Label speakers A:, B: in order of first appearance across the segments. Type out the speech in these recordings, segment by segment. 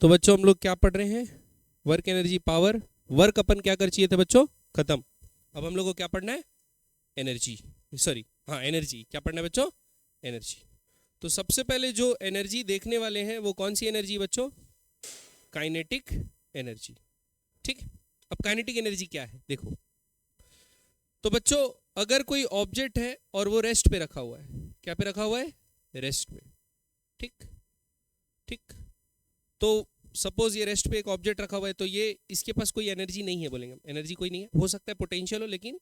A: तो बच्चों हम लोग क्या पढ़ रहे हैं? Work energy power. वर्क अपन क्या कर चाहिए थे बच्चों? खत्म। अब हम लोग को क्या पढ़ना है? एनर्जी, सॉरी हाँ एनर्जी। क्या पढ़ना है बच्चों? एनर्जी। तो सबसे पहले जो एनर्जी देखने वाले हैं वो कौन सी एनर्जी बच्चों? Kinetic energy. ठीक। अब काइनेटिक एनर्जी क्या है देखो। तो बच्चों अगर कोई ऑब्जेक्ट है और वो रेस्ट पे रखा हुआ है, क्या पे रखा हुआ है? रेस्ट में। ठीक ठीक। तो सपोज ये रेस्ट पे एक ऑब्जेक्ट रखा हुआ है, तो ये इसके पास कोई एनर्जी नहीं है बोलेंगे, एनर्जी कोई नहीं है, हो सकता है पोटेंशियल हो, लेकिन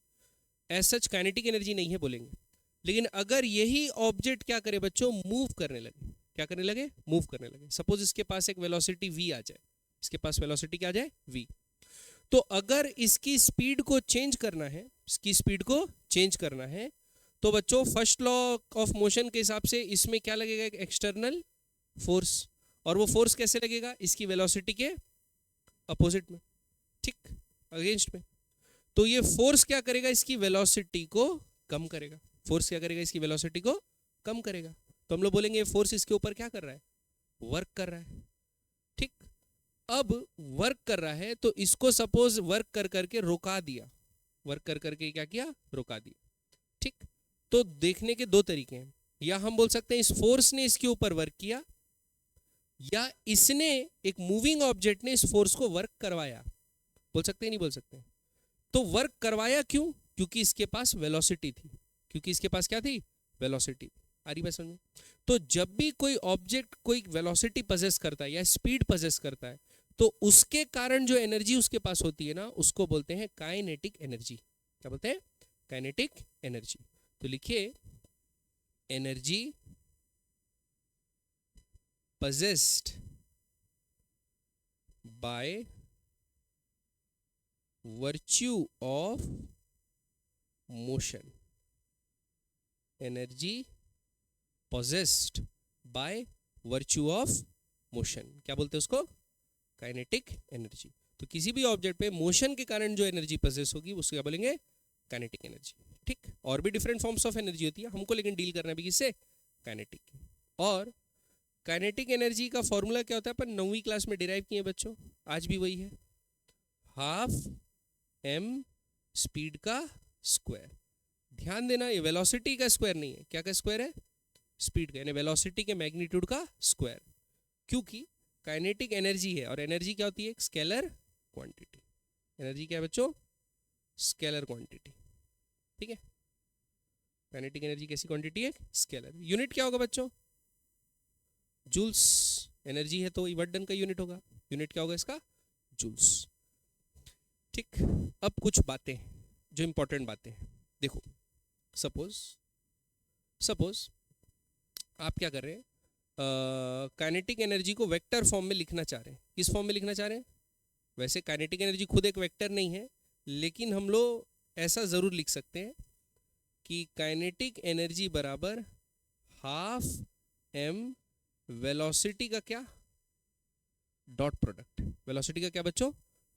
A: एज सच काइनेटिक एनर्जी नहीं है बोलेंगे। लेकिन अगर यही ऑब्जेक्ट क्या करे बच्चों? मूव करने लगे। क्या करने लगे? मूव करने लगे। सपोज इसके पास एक वेलोसिटी v आ जाए, इसके पास वेलोसिटी क्या आ जाए? v। तो अगर इसकी स्पीड को चेंज करना है, इसकी स्पीड को चेंज करना है, तो बच्चों फर्स्ट लॉ ऑफ मोशन के हिसाब से इसमें क्या लगेगा? एक एक्सटर्नल फोर्स। और वो फोर्स कैसे लगेगा? इसकी वेलोसिटी के अपोजिट में, ठीक, अगेंस्ट में। तो ये फोर्स क्या करेगा? इसकी वेलोसिटी को कम करेगा। फोर्स क्या करेगा? इसकी वेलोसिटी को कम करेगा। तो हम लोग बोलेंगे फोर्स इसके ऊपर क्या कर रहा है? वर्क कर रहा है। ठीक। अब वर्क कर रहा है तो इसको सपोज वर्क कर करके रोका दिया, वर्क कर करके क्या किया? रोका दिया। ठीक। तो देखने के दो तरीके हैं। या हम बोल सकते हैं इस फोर्स ने इसके ऊपर वर्क किया, या इसने एक मूविंग ऑब्जेक्ट ने इस फोर्स को वर्क करवाया। बोल सकते हैं नहीं बोल सकते? तो वर्क करवाया क्यों? क्योंकि इसके पास वेलोसिटी थी। क्योंकि इसके पास क्या थी? वेलोसिटी। आ रही बात समझ में? तो जब भी कोई ऑब्जेक्ट कोई वेलोसिटी पजेस करता है या स्पीड पजेस करता है, तो उसके कारण जो एनर्जी उसके पास होती है ना, उसको बोलते हैं काइनेटिक एनर्जी। क्या बोलते हैं? Kinetic energy. तो लिखिए energy possessed by virtue of motion। Energy possessed by virtue of motion, क्या बोलते हैं उसको? Kinetic energy. तो किसी भी ऑब्जेक्ट पे मोशन के कारण जो एनर्जी पोजेस होगी उसको क्या बोलेंगे? Kinetic energy. ठीक। और भी डिफरेंट फॉर्म्स ऑफ एनर्जी होती है, हमको लेकिन डील करना भी किससे? काइनेटिक। और काइनेटिक एनर्जी का फॉर्मूला क्या होता है? अपन 9वीं क्लास में डिराइव किए बच्चों, आज भी वही है, हाफ m स्पीड का स्क्वायर। ध्यान देना ये वेलोसिटी का स्क्वायर नहीं है। क्या का स्क्वायर है? स्पीड का, यानी वेलोसिटी के मैग्नीट्यूड का स्क्वायर। क्योंकि काइनेटिक एनर्जी है, और एनर्जी क्या होती है? एक स्केलर क्वांटिटी। एनर्जी क्या है बच्चों? Scalar quantity. ठीक है। काइनेटिक एनर्जी कैसी क्वांटिटी है? स्केलर। यूनिट क्या होगा बच्चों? जूल्स। एनर्जी है तो वर्क डन का यूनिट होगा। यूनिट क्या होगा इसका? जूल्स। ठीक। अब कुछ बातें जो इंपॉर्टेंट बातें हैं देखो। सपोज आप क्या कर रहे हैं? काइनेटिक एनर्जी को वेक्टर फॉर्म में लिखना चाह रहे हैं। किस फॉर्म में लिखना चाह रहे हैं? वैसे काइनेटिक एनर्जी खुद एक वेक्टर नहीं है, लेकिन हम लोग ऐसा जरूर लिख सकते हैं कि काइनेटिक एनर्जी बराबर हाफ m वेलोसिटी का क्या? Dot product. वेलोसिटी का क्या बच्चों?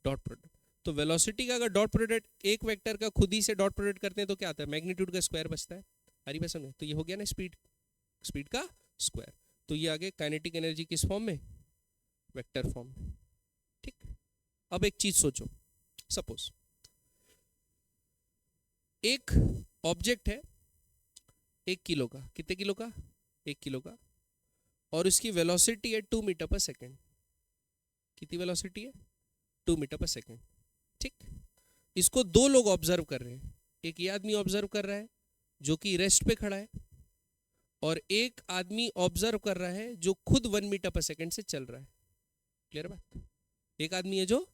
A: Dot product. तो वेलोसिटी का अगर डॉट प्रोडक्ट एक वेक्टर का खुद ही से डॉट प्रोडक्ट करते हैं तो क्या आता है? मैग्नीट्यूड का स्क्वायर बचता है। हरी बात समझे? तो ये हो गया ना स्पीड, स्पीड का स्क्वायर। तो ये आगे काइनेटिक एनर्जी किस फॉर्म में? वेक्टर फॉर्म में। ठीक। अब एक चीज सोचो, सपोज एक ऑब्जेक्ट है 1 किलो का। कितने किलो का? 1 किलो का। और उसकी वेलोसिटी है 2 मीटर पर सेकेंड। कितनी वेलोसिटी है? 2 मीटर पर सेकेंड। ठीक। इसको दो लोग ऑब्जर्व कर रहे हैं। एक ये आदमी ऑब्जर्व कर रहा है जो कि रेस्ट पे खड़ा है, और एक आदमी ऑब्जर्व कर रहा है जो खुद 1 मीटर पर सेकेंड से चल रहा है। क्लियर बात? एक आदमी है जो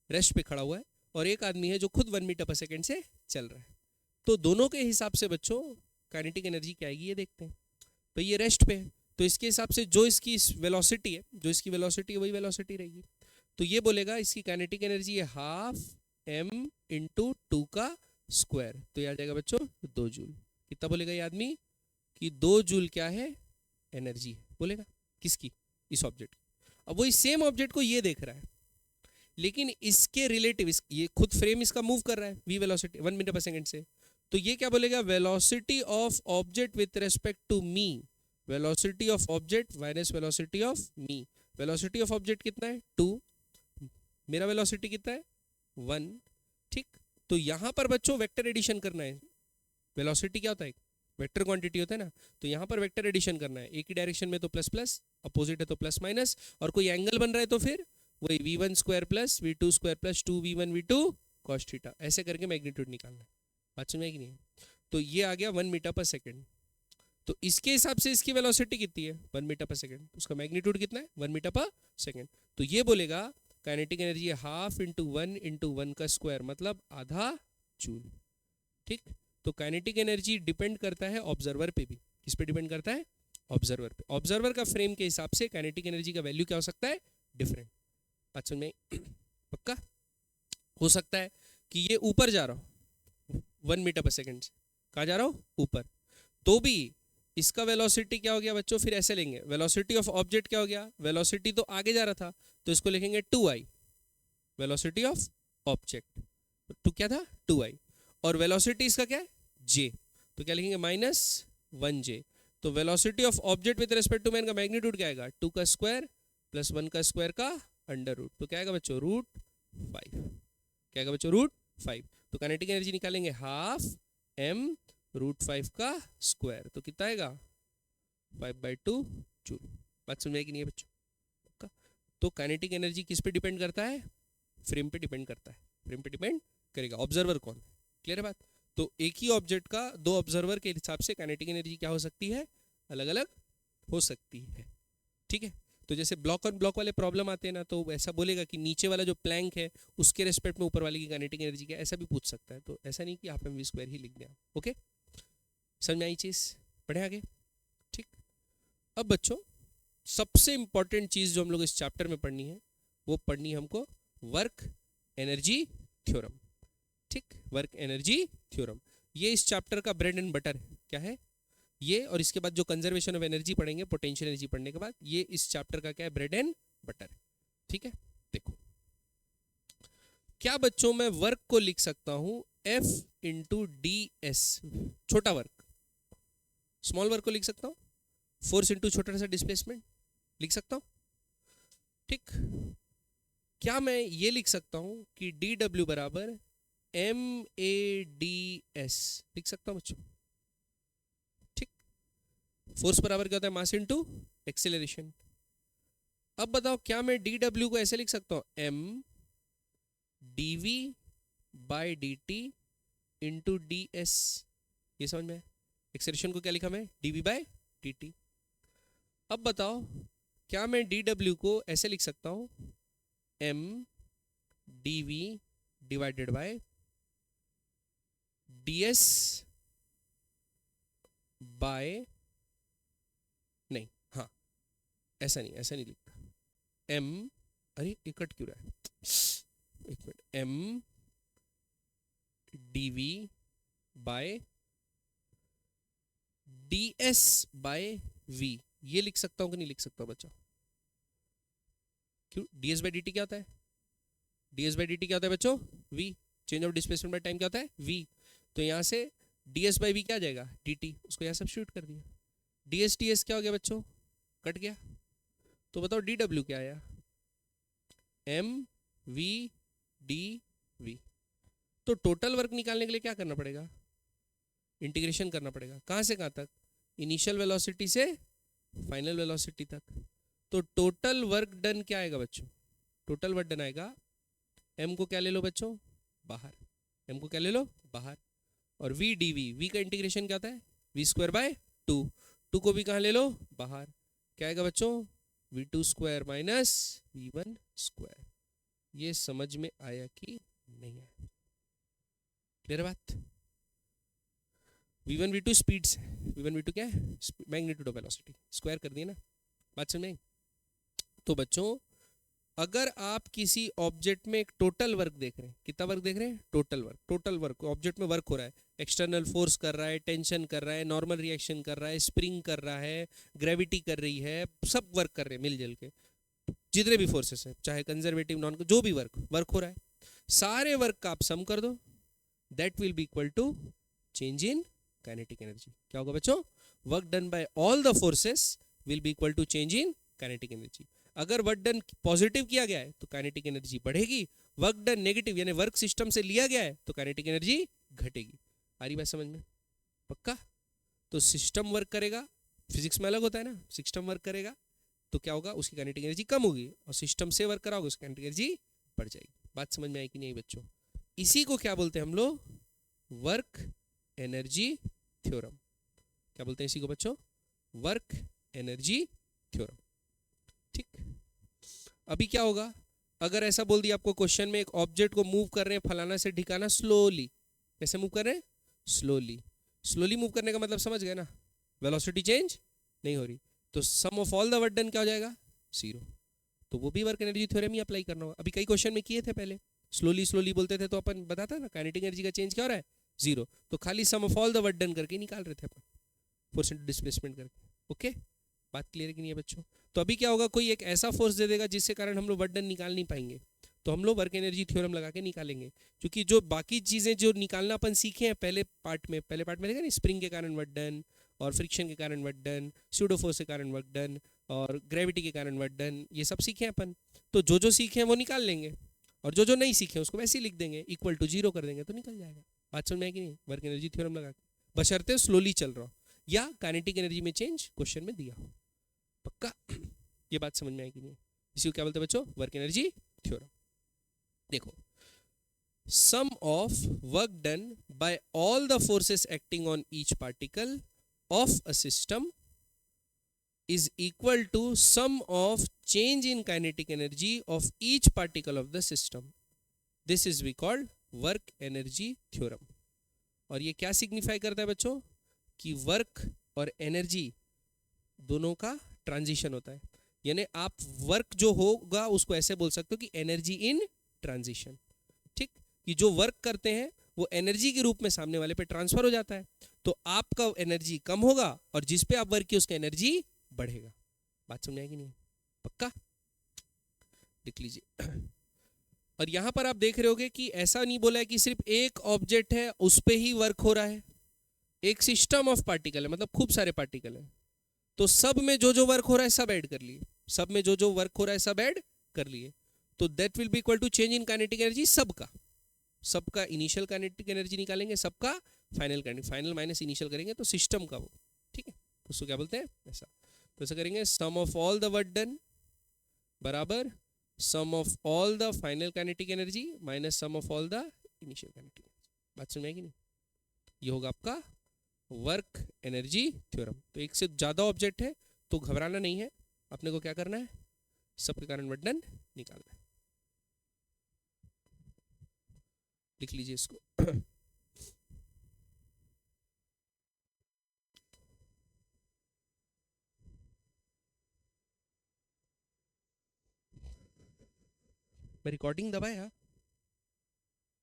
A: रेस्ट पे खड़ा हुआ है, और एक आदमी है जो खुद 1 मीटर पर सेकेंड से चल रहा है। तो दोनों के हिसाब से बच्चों काइनेटिक एनर्जी क्या आएगी ये देखते हैं। तो ये रेस्ट पे है, तो इसके हिसाब से जो इसकी वेलोसिटी है, जो इसकी वेलोसिटी है वही वेलोसिटी रहेगी। तो ये बोलेगा इसकी काइनेटिक एनर्जी है हाफ m इंटू 2 का स्क्वायर। तो ये आ जाएगा बच्चों 2 जूल। कितना बोलेगा ये आदमी? कि 2 जूल क्या है? एनर्जी है बोलेगा। किसकी? इस ऑब्जेक्ट। अब वही सेम ऑब्जेक्ट को ये देख रहा है, लेकिन इसके रिलेटिव ये खुद फ्रेम इसका मूव कर रहा है v वेलोसिटी 1 मीटर पर सेकेंड से। तो ये क्या बोलेगा? Velocity of object with respect to me, velocity of object minus velocity of me. Velocity of object कितना है 2, मेरा वेलोसिटी कितना है 1, ठीक। तो यहाँ पर बच्चों वेक्टर एडिशन करना है। वेलोसिटी क्या होता है, वेक्टर क्वांटिटी होता है ना, तो यहाँ पर वेक्टर एडिशन करना है। एक ही डायरेक्शन में तो प्लस प्लस, अपोजिट है तो प्लस माइनस, और कोई एंगल बन रहा है तो फिर वही v1 square plus v2 square plus 2v1 v2 cos theta, ऐसे करके मैग्नीट्यूड निकालना है। बात समझ में कि नहीं? तो ये आ गया 1 मीटर पर सेकेंड। तो इसके हिसाब से इसकी वेलोसिटी कितनी है 1 मीटर पर सेकेंड, उसका मैग्नीट्यूड कितना है 1 मीटर पर सेकेंड। तो ये बोलेगा काइनेटिक एनर्जी हाफ इंटू 1 का स्क्वायर, मतलब आधा जूल, ठीक। तो काइनेटिक एनर्जी डिपेंड करता है ऑब्जर्वर पे भी। किस पे डिपेंड करता है? ऑब्जर्वर पे। ऑब्जर्वर का फ्रेम के हिसाब से काइनेटिक एनर्जी का वैल्यू क्या हो सकता है? डिफरेंट। अच्छा में पक्का हो सकता है कि ये ऊपर जा रहा हो 1 मीटर पर सेकेंड से, कहाँ जा रहा हो? ऊपर। तो भी इसका वेलोसिटी क्या हो गया बच्चों? फिर ऐसे लेंगे, वेलोसिटी ऑफ ऑब्जेक्ट क्या हो गया? वेलोसिटी तो आगे जा रहा था, तो इसको लिखेंगे 2i, वेलोसिटी ऑफ ऑब्जेक्ट। तो क्या था? 2i, और वेलोसिटी इसका क्या है? j, तो क्या लिखेंगे? -1j। तो velocity of object with respect to man का मैग्नीट्यूड क्या आएगा? 2 का स्क्वायर प्लस 1 का स्क्वायर का अंडर रूट, तो क्या आएगा बच्चों? √5। क्या आएगा बच्चों? √5। तो काइनेटिक एनर्जी निकालेंगे हाफ m √5 का स्क्वायर, तो कितना आएगा? 5/2 जूल। बात समझ में कि नहीं है बच्चों? तो काइनेटिक एनर्जी किस पे डिपेंड करता है? फ्रेम पे डिपेंड करता है। फ्रेम पे डिपेंड करेगा। ऑब्जर्वर कौन है? क्लियर है बात? तो एक ही ऑब्जेक्ट का दो ऑब्जर्वर के हिसाब से काइनेटिक एनर्जी क्या हो सकती है? अलग अलग हो सकती है, ठीक है। तो जैसे ब्लॉक ऑन ब्लॉक वाले प्रॉब्लम आते हैं ना, तो ऐसा बोलेगा कि नीचे वाला जो प्लैंक है उसके रेस्पेक्ट में ऊपर वाले की काइनेटिक एनर्जी क्या, ऐसा भी पूछ सकता है। तो ऐसा नहीं कि आप mv² ही लिख दें। ओके, समझ में आई चीज़? पढ़े आगे, ठीक। अब बच्चों सबसे इंपॉर्टेंट चीज़ जो हम लोग इस चैप्टर में पढ़नी है, वो पढ़नी है हमको वर्क एनर्जी थ्योरम, ठीक। वर्क एनर्जी थ्योरम, ये इस चैप्टर का ब्रेड एंड बटर है। क्या है ये? और इसके बाद जो कंजर्वेशन ऑफ एनर्जी पढ़ेंगे, पोटेंशियल एनर्जी पढ़ने के बाद, ये इस चैप्टर का क्या है? ब्रेड एंड बटर, ठीक है। देखो क्या बच्चों, मैं वर्क को लिख सकता हूं F इंटू डी एस, छोटा वर्क, स्मॉल वर्क को लिख सकता हूं, फोर्स इंटू छोटा सा डिस्प्लेसमेंट लिख सकता हूं, ठीक। क्या मैं ये लिख सकता हूं कि DW बराबर MADS लिख सकता हूं बच्चों, ठीक। फोर्स बराबर क्या होता है? Mass into acceleration. अब बताओ क्या मैं DW को ऐसे लिख सकता हूं MdV/dt इंटू DS? ये समझ में? एक्सेलरेशन को क्या लिखा मैं? dV/dt। अब बताओ क्या मैं DW को ऐसे लिख सकता हूं MdV divided by DS by, नहीं, हाँ ऐसा नहीं लिखता, अरे ये कट क्यों रहा है? एक minute, MdV by DS by V, ये लिख सकता हूं कि नहीं लिख सकता बच्चा? क्यों? DS/dt क्या होता है? DS/dt क्या होता है बच्चों? V। Change of displacement by time क्या होता है? V। तो यहां से DS/V क्या आ जाएगा? dt, उसको यहां सब्स्टिट्यूट कर दिया। DS क्या हो गया बच्चों? कट गया। तो बताओ DW क्या आया? MVdV। तो टोटल वर्क निकालने के लिए क्या करना पड़ेगा? इंटीग्रेशन करना पड़ेगा। कहां से कहां तक? इनिशियल वेलोसिटी से फाइनल वेलोसिटी तक। तो टोटल वर्क डन क्या आएगा बच्चों? टोटल वर्क डन आएगा, m को क्या ले लो बच्चों? बाहर। m को क्या ले लो? बाहर। और VdV, V का इंटीग्रेशन क्या होता है? V²/2, 2 को भी कहाँ ले लो? बाहर। क्या आएगा बच्चों? V2² minus V1²। ये समझ में आया कि नहीं आया? क्लियर बात? V1 V2 स्पीड्स है, V1 V2 क्या है? मैग्नीट्यूड ऑफ वेलोसिटी, स्क्वायर कर दिए ना। बात समझ में? तो बच्चों अगर आप किसी ऑब्जेक्ट में एक टोटल वर्क देख रहे हैं, कितना वर्क देख रहे हैं? टोटल वर्क ऑब्जेक्ट में वर्क हो रहा है, एक्सटर्नल फोर्स कर रहा है, टेंशन कर रहा है, नॉर्मल रिएक्शन कर रहा है, स्प्रिंग कर रहा है, ग्रेविटी कर रही है, सब वर्क कर रहे हैं मिलजुल के, जितने भी फोर्सेस हैं, चाहे कंजर्वेटिव नॉन, जो भी वर्क हो रहा है, सारे वर्क का आप सम कर दो, that will be equal to change in kinetic energy. क्या होगा बच्चों? Work done by all the forces will be equal to change in kinetic energy. अगर वर्क डन पॉजिटिव किया गया है तो काइनेटिक एनर्जी बढ़ेगी, वर्क डन नेगेटिव यानी वर्क सिस्टम से लिया गया है तो काइनेटिक एनर्जी घटेगी। आ रही बात समझ में? पक्का? तो सिस्टम वर्क करेगा, फिजिक्स में अलग होता है ना, सिस्टम वर्क करेगा तो क्या होगा, उसकी काइनेटिक एनर्जी कम होगी, और सिस्टम से वर्क कराओगे उसकी काइनेटिक एनर्जी बढ़ जाएगी। बात समझ में आई कि नहीं बच्चों? इसी को क्या बोलते हैं हम लोग? Work energy theorem. क्या बोलते हैं इसी को बच्चों? Work energy theorem. ठीक, अभी क्या होगा अगर ऐसा बोल दिया आपको क्वेश्चन में, एक ऑब्जेक्ट को मूव कर रहे हैं फलाना से ढिकाना स्लोली, कैसे मूव कर रहे हैं? स्लोली। स्लोली मूव करने का मतलब समझ गए ना, वेलोसिटी चेंज नहीं हो रही, तो sum of all the work done क्या हो जाएगा? 0। तो वो भी वर्क एनर्जी थ्योरम ही अप्लाई करना होगा। अभी कई क्वेश्चन में किए थे पहले, स्लोली स्लोली बोलते थे तो अपन बताता ना काइनेटिक एनर्जी का चेंज क्या हो रहा है? 0। तो खाली sum of all the work done करके निकाल रहे थे अपन, फोर्स इनटू डिस्प्लेसमेंट करके। ओके, बात क्लियर है कि नहीं है बच्चों? तो अभी क्या होगा, कोई एक ऐसा फोर्स दे देगा जिसके कारण हम लोग वर्क डन निकाल नहीं पाएंगे, तो हम लोग वर्क एनर्जी थ्योरम लगा के निकालेंगे। क्योंकि जो बाकी चीज़ें जो निकालना अपन सीखे हैं पहले पार्ट में देखा नहीं, स्प्रिंग के कारण वर्क डन, और फ्रिक्शन के कारण वर्क डन, स्यूडो फोर्स के कारण वर्क डन, और ग्रेविटी के कारण वर्क डन, ये सब सीखे हैं अपन। तो जो जो सीखे हैं वो निकाल लेंगे, और जो जो नहीं सीखे उसको वैसे ही लिख देंगे, इक्वल टू 0 कर देंगे तो निकल जाएगा। बात समझ में आई कि नहीं? वर्क एनर्जी थ्योरम लगा के, बशर्ते स्लोली चल रहा हो या काइनेटिक एनर्जी में चेंज क्वेश्चन में दिया हो। पक्का? ये बात समझ में आई कि नहीं? इसी को क्या बोलते हैं बच्चों? Work energy theorem. देखो, sum of work done by all the forces acting on each particle of a system is equal to sum of change in kinetic energy of each particle of the system. This is we called work energy theorem. और ये क्या signify करता है बच्चों? कि work और energy दोनों का ट्रांजिशन होता है, यानी आप वर्क जो होगा उसको ऐसे बोल सकते हो कि एनर्जी इन ट्रांजिशन। ठीक, कि जो वर्क करते हैं वो एनर्जी के रूप में सामने वाले पे ट्रांसफर हो जाता है, तो आपका एनर्जी कम होगा और जिस पे आप वर्क किए उसका एनर्जी बढ़ेगा। बात समझ आएगी नहीं? पक्का? लिख लीजिए। और यहां पर आप देख रहे होगे कि ऐसा नहीं बोला है कि सिर्फ एक ऑब्जेक्ट है उस पे ही वर्क हो रहा है, एक सिस्टम ऑफ पार्टिकल है, मतलब खूब सारे पार्टिकल है, तो सब में जो जो वर्क हो रहा है सब ऐड कर लिए, सब में जो जो वर्क हो रहा है सब ऐड कर लिए, तो that will be equal to change in kinetic energy सबका। सबका इनिशियल काइनेटिक एनर्जी निकालेंगे, सबका final kinetic, final minus initial करेंगे तो सिस्टम का वो। ठीक है, उसको क्या बोलते हैं? ऐसा। तो ऐसा करेंगे, sum of all the work done बराबर sum of all the final kinetic energy minus sum of all the initial kinetic energy. बात समझ में आएगी नहीं? ये होगा आपका वर्क एनर्जी थ्योरम। तो एक से ज़्यादा ऑब्जेक्ट है तो घबराना नहीं है, अपने को क्या करना है? सबके कारण वर्क डन निकालना है। लिख लीजिए इसको। मैं रिकॉर्डिंग दबाया?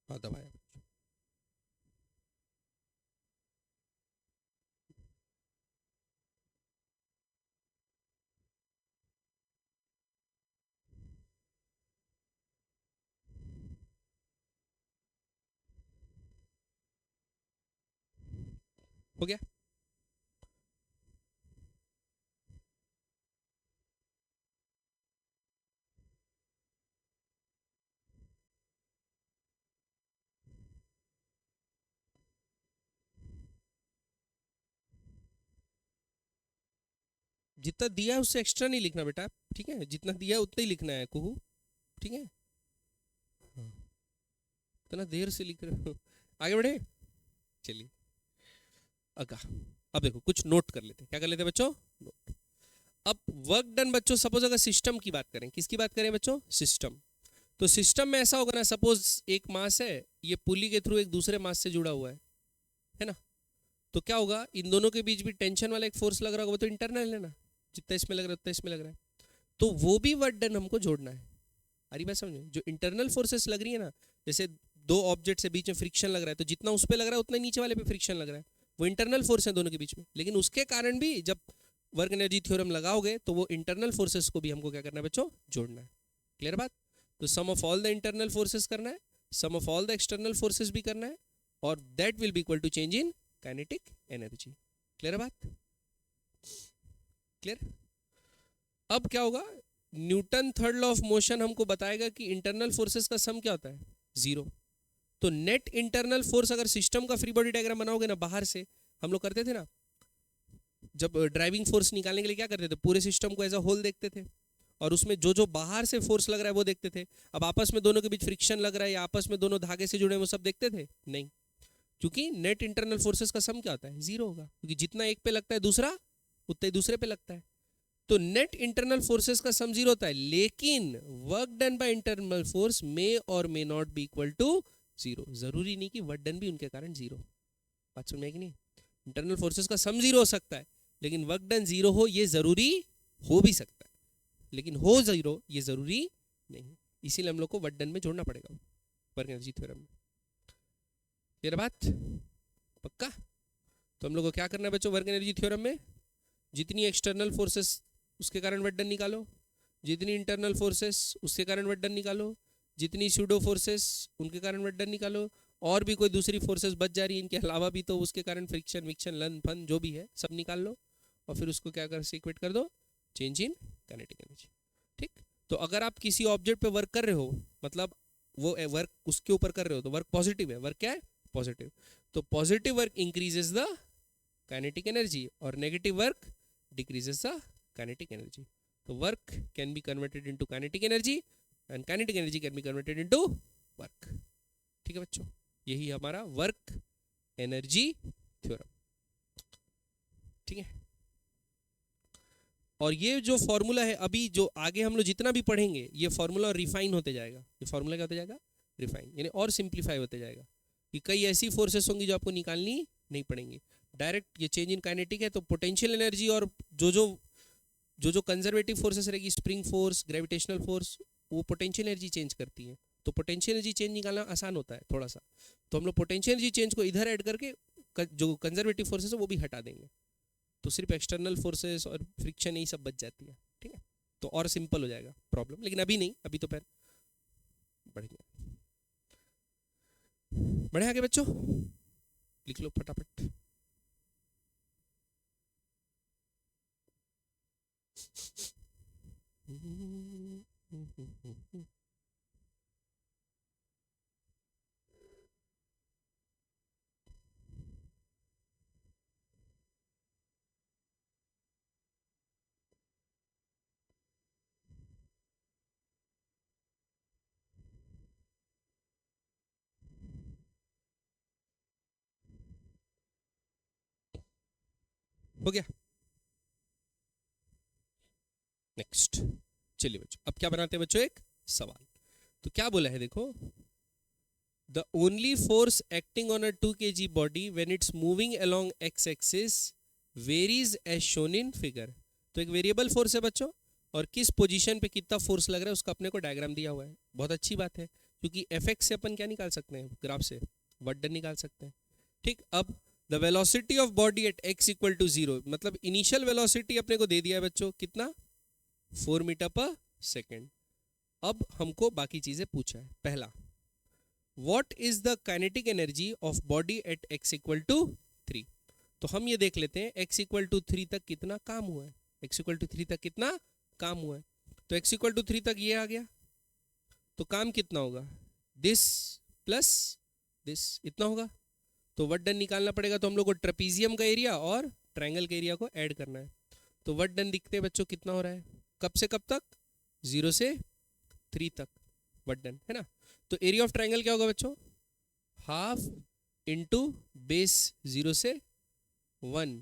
A: हाँ दबाया। हो गया? जितना दिया है उससे एक्स्ट्रा नहीं लिखना बेटा, ठीक है? जितना दिया है उतना ही लिखना है कुहू, ठीक है? इतना देर से लिख रहे हो, आगे बढ़े। चलिए अगा, अब देखो कुछ नोट कर लेते हैं। क्या कर लेते हैं बच्चों? नोट। अब वर्क डन बच्चों, सपोज अगर सिस्टम की बात करें, किसकी बात करें बच्चों? सिस्टम। तो सिस्टम में ऐसा होगा ना, सपोज एक मास है, ये पुली के थ्रू एक दूसरे मास से जुड़ा हुआ है ना? तो क्या होगा, इन दोनों के बीच भी टेंशन वाला एक फोर्स लग रहा होगा, वो तो इंटरनल है ना, जितना इसमें लग रहा है उतना इसमें लग रहा है, तो वो भी वर्क डन हमको जोड़ना है। अरे बात समझे, जो इंटरनल फोर्सेस लग रही है ना, जैसे दो ऑब्जेक्ट से बीच में फ्रिक्शन लग रहा है, तो जितना उस पर लग रहा है उतना नीचे वाले पे फ्रिक्शन लग रहा है, वो इंटरनल फोर्स है दोनों के बीच में। लेकिन उसके कारण भी जब वर्क एनर्जी थ्योरम लगाओगे तो वो इंटरनल फोर्सेस को भी हमको क्या करना है बच्चों? जोड़ना है। क्लियर बात? तो sum of all the internal forces करना है, sum of all the external forces भी करना है, और that will be equal to change in kinetic energy. Clear बात? क्लियर? अब क्या होगा, Newton third law of motion हमको बताएगा कि इंटरनल फोर्सेस का सम क्या होता है, जीरो। तो नेट इंटरनल फोर्स, अगर सिस्टम का फ्री बॉडी डायग्राम बनाओगे ना, बाहर से हम लोग करते थे ना, जब ड्राइविंग फोर्स निकालने के लिए क्या करते थे, पूरे सिस्टम को एज अ होल देखते थे और उसमें जो जो बाहर से फोर्स लग रहा है वो देखते थे। अब आपस में दोनों के बीच फ्रिक्शन लग रहा है या आपस में दोनों धागे से जुड़े हैं वो सब देखते थे नहीं, क्योंकि नेट इंटरनल फोर्सेस का सम क्या होता है, जीरो होगा, क्योंकि जितना एक पे लगता है दूसरा उतना ही दूसरे पे लगता है। तो नेट इंटरनल फोर्सेस का सम जीरो होता है, लेकिन work done by internal force may और may not be equal to zero. जरूरी नहीं कि वर्क डन भी उनके कारण जीरो। बात समझ में कि नहीं? इंटरनल फोर्सेस का सम जीरो हो सकता है, लेकिन वर्क डन जीरो हो ये जरूरी हो भी सकता है, लेकिन हो जीरो ये जरूरी नहीं। इसीलिए हम लोग को वर्क डन में जोड़ना पड़ेगा वर्क एनर्जी थ्योरम में। क्लियर बात? पक्का? तो हम लोग को क्या करना है बच्चों, वर्क एनर्जी थ्योरम में जितनी एक्सटर्नल फोर्सेस उसके कारण वर्क डन निकालो, जितनी इंटरनल फोर्सेस उसके कारण वर्क डन निकालो, जितनी स्यूडो फोर्सेस उनके कारण वर्क डन निकालो, और भी कोई दूसरी फोर्सेस बच जा रही है इनके अलावा भी तो उसके कारण फ्रिक्शन विक्शन लन फन जो भी है सब निकाल लो और फिर उसको क्या कर इक्वेट कर दो, चेंज इन काइनेटिक एनर्जी। ठीक? तो अगर आप किसी ऑब्जेक्ट पे वर्क कर रहे हो, मतलब वो वर्क उसके ऊपर कर रहे हो, तो वर्क पॉजिटिव है। वर्क क्या है? पॉजिटिव। तो positive work increases the kinetic energy और negative work decreases the kinetic energy. So work can be converted into kinetic energy and kinetic energy can be converted into work. ठीक है बच्चों, यही हमारा वर्क एनर्जी थ्योरम। ठीक है, और ये जो फॉर्मूला है अभी जो आगे हम लोग जितना भी पढ़ेंगे ये फॉर्मूला रिफाइन होते जाएगा। ये फॉर्मूला क्या होता जाएगा? रिफाइन, यानी और सिंप्लीफाई होते जाएगा कि कई ऐसी फोर्सेस होंगी जो आपको निकालनी नहीं पड़ेंगी। डायरेक्ट ये चेंज इन काइनेटिक है तो पोटेंशियल एनर्जी और जो कंजर्वेटिव फोर्सेस रहेगी, स्प्रिंग फोर्स, ग्रेविटेशनल फोर्स, वो पोटेंशियल एनर्जी चेंज करती है। तो पोटेंशियल एनर्जी चेंज निकालना आसान होता है थोड़ा सा, तो हम लोग पोटेंशियल एनर्जी चेंज को इधर ऐड करके जो कंजर्वेटिव फोर्सेस है वो भी हटा देंगे, तो सिर्फ एक्सटर्नल फोर्सेस और फ्रिक्शन यही सब बच जाती है। ठीक है, तो और सिंपल हो जाएगा प्रॉब्लम, लेकिन अभी नहीं, अभी तो फिर बढ़ेंगे। बढ़े आगे बच्चों, लिख लो फटाफट। हो गया? नेक्स्ट चलिए बच्चों, अब क्या बनाते हैं बच्चों, एक सवाल। तो क्या बोला है देखो, the only force acting on a 2 kg body when it's moving along X axis varies as shown in figure. तो एक वेरिएबल फोर्स है बच्चों, और किस पोजीशन पे कितना फोर्स लग रहा है उसका अपने को डायग्राम दिया हुआ है। बहुत अच्छी बात है, क्योंकि एफ एक्स से अपन क्या निकाल सकते हैं, ग्राफ से वर्क डन निकाल सकते हैं। ठीक, अब the velocity of body at X equal to 0, मतलब इनिशियल वेलोसिटी अपने को दे दिया है बच्चों, कितना, 4 मीटर पर सेकेंड। अब हमको बाकी चीजें पूछा है। पहला, what is the kinetic energy of body at X equal to 3। तो हम ये देख लेते हैं एक्स इक्वल टू 3 तक कितना काम हुआ है, एक्स इक्वल टू 3 तक कितना काम हुआ है। तो एक्स इक्वल टू 3 तक ये आ गया, तो काम कितना होगा, दिस प्लस दिस, इतना होगा। तो वर्क डन निकालना पड़ेगा, तो हम लोग को ट्रेपीजियम का एरिया और ट्रायंगल के एरिया को ऐड करना है। तो वर्क डन दिखते हैं बच्चों कितना हो रहा है, कब से कब तक, 0 से 3 तक वर्क डन है ना। तो एरिया ऑफ ट्रायंगल क्या होगा बच्चों, हाफ इंटू बेस 0 से 1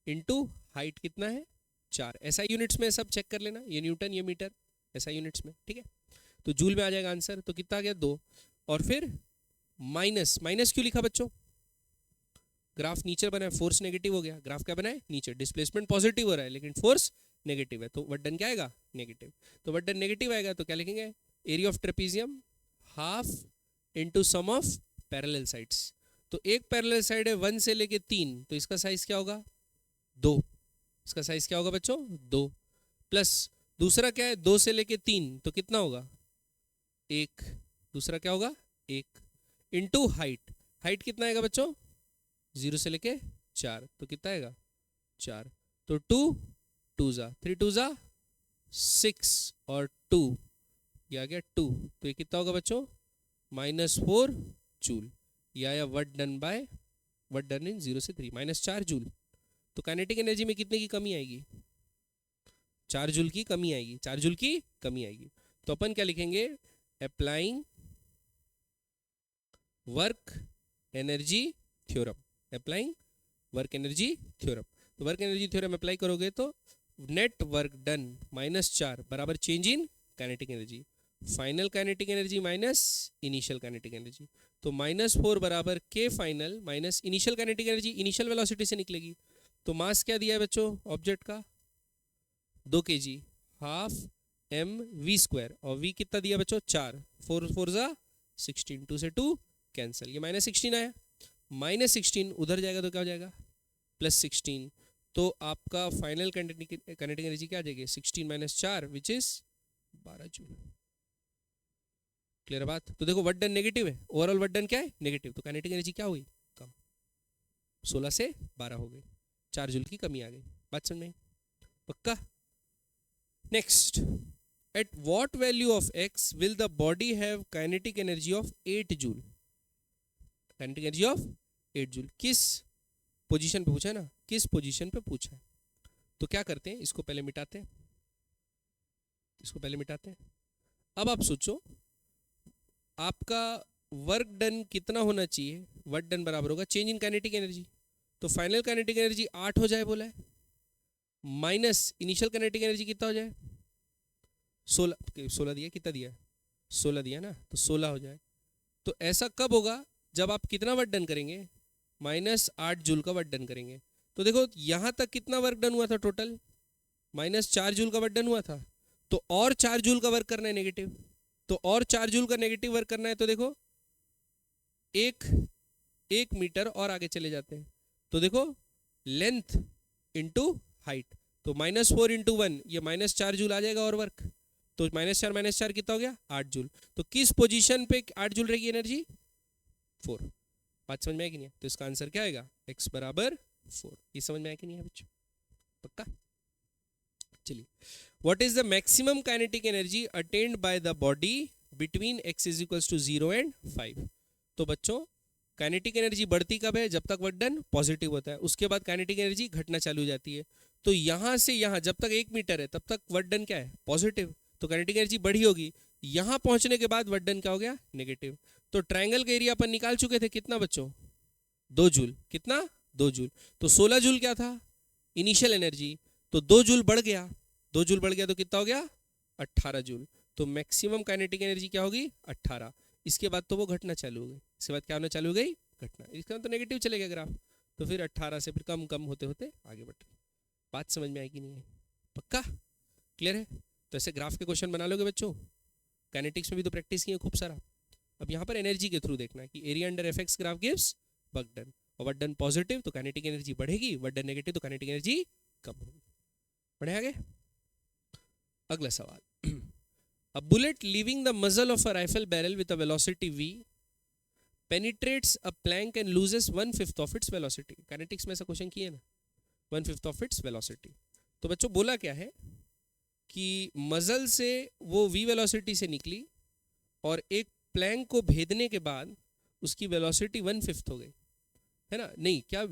A: इंटू हाइट कितना है 4। ऐसा यूनिट्स में सब चेक कर लेना, ये न्यूटन ये मीटर, ऐसा यूनिट्स में। ठीक है, तो जूल में आ जाएगा आंसर। तो कितना आ गया 2, और फिर माइनस, माइनस क्यों लिखा बच्चों, ग्राफ नीचे बना है, फोर्स नेगेटिव हो गया, ग्राफ क्या बना है नीचे, डिस्प्लेसमेंट पॉजिटिव हो रहा है लेकिन फोर्स नेगेटिव है, तो वर्क डन क्या आएगा, नेगेटिव। तो वर्क डन नेगेटिव आएगा तो क्या लिखेंगे, area of trapezium half into sum of parallel sides. तो एक पैरेलल साइड है 1 से लेके 3, तो इसका साइज क्या होगा 2, इसका साइज क्या होगा बच्चों 2, प्लस दूसरा क्या है 2 से लेके 3, तो कितना होगा 1, दूसरा क्या होगा 1, इंटू हाइट, हाइट कितना आएगा बच्चों 0 से लेके 4, तो कितना आएगा 4, तो 2 2 जा 3 2 जा 6 और 2, ये आ गया 2, तो ये कितना होगा बच्चों, -4 जूल। ये आया वर्क डन इन 0 से 3, -4 जूल। तो काइनेटिक एनर्जी में कितने की कमी आएगी, 4 जूल की कमी आएगी, 4 जूल की कमी आएगी। तो अपन क्या लिखेंगे, applying work energy theorem, applying work energy theorem. तो वर्क एनर्जी थ्योरम अप्लाई करोगे तो नेट वर्क डन -4 बराबर change in kinetic energy, final kinetic energy minus initial kinetic energy. तो -4 बराबर के final minus initial kinetic energy, initial velocity से निकलेगी। तो मास क्या दिया है बच्चों ऑब्जेक्ट का, 2 kg, हाफ mv², और v कितना दिया बच्चों 4, 4 4 जा 16, 2 से 2 कैंसिल, ये -16 आया, -16 उधर जाएगा तो क्या हो जाएगा +16। तो आपका फाइनल काइनेटिक एनर्जी क्या आ जाएगी, 16 - 4 विच इज 12 जूल। क्लियर बात। तो देखो वर्क डन नेगेटिव है, ओवरऑल वर्क डन क्या है नेगेटिव, तो काइनेटिक एनर्जी क्या हुई कम, 16 से 12 हो गई, 4 जूल की कमी आ गई। बात समझ में पक्का। Next, at what value of x will the body have kinetic energy of 8 joule, kinetic energy of 8 joule. किस पोजीशन पे पूछा है ना, किस पोजीशन पे पूछा है। तो क्या करते हैं, इसको पहले मिटाते हैं, इसको पहले मिटाते हैं। अब आप सोचो आपका वर्क डन कितना होना चाहिए, वर्क डन बराबर होगा चेंज इन काइनेटिक एनर्जी। तो फाइनल काइनेटिक एनर्जी 8 हो जाए बोला है, माइनस इनिशियल काइनेटिक एनर्जी कितना हो जाए 16 दिया, कितना दिया 16 दिया ना, तो 16 हो जाए। तो ऐसा कब होगा, जब आप कितना वर्क डन करेंगे, -8 जूल का वर्क डन करेंगे। तो देखो यहां तक कितना वर्क डन हुआ था टोटल, -4 जूल का वर्क डन हुआ था। तो और 4 जूल का वर्क करना है नेगेटिव, तो और 4 जूल का नेगेटिव वर्क करना है। तो देखो एक मीटर और आगे चले जाते हैं, तो देखो लेंथ इंटू हाइट, तो -4 × 1 ये -4 जूल आ जाएगा और वर्क। तो -4 - 4 कितना हो गया 8 जूल। तो किस पोजीशन पे 8 जूल रहेगी एनर्जी 4। बात समझ में आएगी नहीं, तो इसका आंसर क्या आएगा x बराबर 4। ये समझ में आया कि नहीं है बच्चों, पक्का। चलिए, what is the maximum kinetic energy attend by the body between x = 0 and 5। तो बच्चों काइनेटिक एनर्जी बढ़ती कब है, जब तक वर्क डन पॉजिटिव होता है, उसके बाद काइनेटिक एनर्जी घटना चालू हो जाती है। तो यहां से यहां जब तक 1 मीटर है तब तक वर्क डन क्या है पॉजिटिव, तो काइनेटिक एनर्जी बढ़ी होगी। यहां पहुंचने के बाद वर्क डन क्या हो गया नेगेटिव। तो ट्रायंगल का एरिया अपन निकाल चुके थे कितना बच्चों 2 जूल, कितना 2 जूल। तो 16 जूल क्या था इनिशियल एनर्जी, तो 2 जूल बढ़ गया, 2 जूल बढ़ गया तो कितना हो गया 18 जूल। तो मैक्सिमम काइनेटिक एनर्जी क्या होगी 18। इसके बाद तो वो घटना चालू हो गई, इसके बाद क्या होना चालू हो गई घटना, इसका तो नेगेटिव चले गया ग्राफ। तो फिर 18 से फिर कम कम होते होते आगे बढ़ रही। बात समझ में आएगी नहीं है, पक्का क्लियर है। तो ऐसे ग्राफ के क्वेश्चन बना लोगे बच्चों, काइनेटिक्स में भी तो प्रैक्टिस की है खूब सारा। अब यहाँ पर एनर्जी के थ्रू देखना है कि area under FX graph gives work done, और वर्क डन पॉजिटिव तो काइनेटिक एनर्जी बढ़ेगी, वर्क डन नेगेटिव तो काइनेटिक एनर्जी कम होगी। बढ़े आगे। अगला सवाल, a bullet leaving the muzzle of a rifle barrel with a velocity v penetrates a plank and loses 1/5 of its velocity। Kinetics में ऐसा क्वेश्चन किए ना, 1/5 of its velocity। तो बच्चों बोला क्या है कि मजल से वो v वेलोसिटी से निकली और एक प्लैंक को भेदने के बाद उसकी वेलोसिटी 1/5 हो गई, है ना, नहीं क्या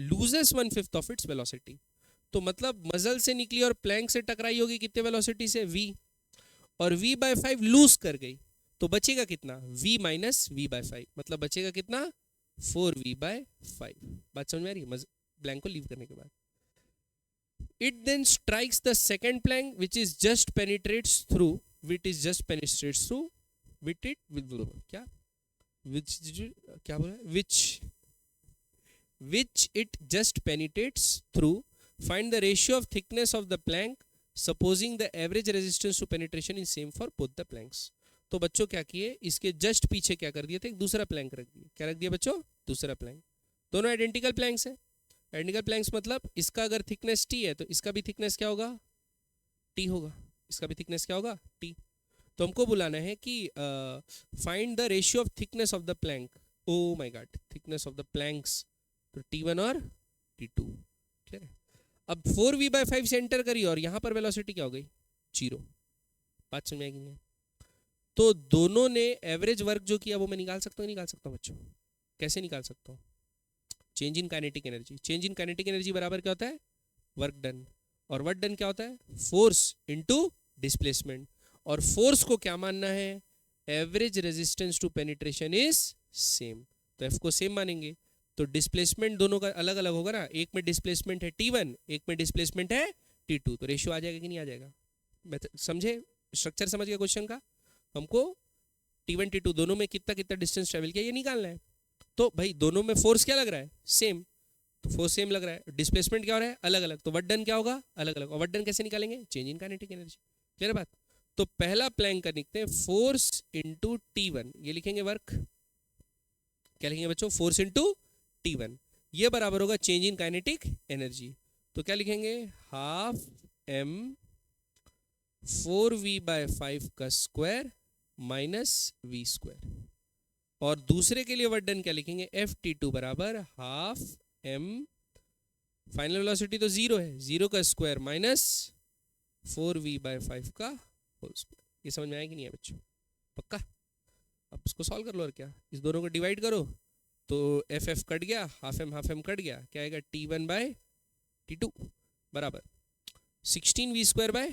A: लूजेस 1/5 ऑफ इट्स वेलोसिटी। तो मतलब मजल से निकली और प्लैंक से टकराई होगी कितने वेलोसिटी से v, और v/5 लूज कर गई, तो बचेगा कितना v - v/5, मतलब बचेगा कितना 4v/5। बात समझ में आ रही है, प्लैंक को लीव करने के बाद। It then strikes the second plank which is just penetrates through, which is just penetrates through, with it with क्या बोला, which it just penetrates through, find the ratio of thickness of the plank supposing the average resistance to penetration is same for both the planks। तो बच्चों क्या किए, इसके just पीछे क्या कर दिए थे, एक दूसरा प्लैंक रख दिया। क्या रख दिया बच्चों, दूसरा प्लैंक। दोनों आइडेंटिकल प्लैंक्स है। आइडेंटिकल प्लैंक्स मतलब इसका अगर थिकनेस t है तो इसका भी थिकनेस क्या होगा t होगा, इसका भी थिकनेस क्या होगा t। तो हमको बुलाना है कि find the ratio of thickness of the plank, oh my god thickness of the planks, तो t1 और t2। ठीक है, अब 4v/5 से एंटर करी और यहाँ पर वेलोसिटी क्या हो गई 0। बात समझ में आएगी नहीं? तो दोनों ने एवरेज वर्क जो किया वो मैं निकाल सकता हूँ, निकाल सकता हूँ बच्चों? कैसे निकाल सकता हूँ? Change in kinetic energy. Change in kinetic energy बराबर क्या होता है? Work done. और वर्क डन क्या होता है? Force into displacement. और फोर्स को क्या मानना है? Average resistance to penetration is same. तो एफ को सेम मानेंगे, तो डिस्प्लेसमेंट दोनों का अलग अलग होगा ना। एक में डिस्प्लेसमेंट है T1, एक में डिस्प्लेसमेंट है T2, तो रेशियो आ जाएगा कि नहीं आ जाएगा? समझे? स्ट्रक्चर समझ गया क्वेश्चन का? हमको T1 T2 दोनों में कितना कितना डिस्टेंस ट्रेवल किया ये निकालना है। तो भाई दोनों में फोर्स क्या लग रहा है? सेम, तो फोर्स सेम लग रहा है। डिस्प्लेसमेंट क्या हो रहा है? अलग अलग, तो वर्क डन क्या होगा? अलग अलग। और वर्क डन कैसे निकालेंगे? Change in kinetic energy. Clear बात? तो पहला प्लैंक का लिखते हैं फोर्स इनटू T1, ये लिखेंगे वर्क। क्या लिखेंगे बच्चों? फोर्स इनटू T1, ये बराबर होगा चेंज इन काइनेटिक एनर्जी। तो क्या लिखेंगे? हाफ m 4v/5 का स्क्वायर माइनस v स्क्वायर। और दूसरे के लिए वर्क डन क्या लिखेंगे? Ft2 बराबर हाफ m, फाइनल वेलोसिटी तो 0 है, 0 का स्क्वायर माइनस 4v/5 का होल स्क्वायर। ये समझ में आया कि नहीं है बच्चों? पक्का? अब इसको सॉल्व कर लो, और क्या, इस दोनों को डिवाइड करो तो एफ कट गया, हाफ एम कट गया, क्या आएगा? T1/T2 बराबर 16v²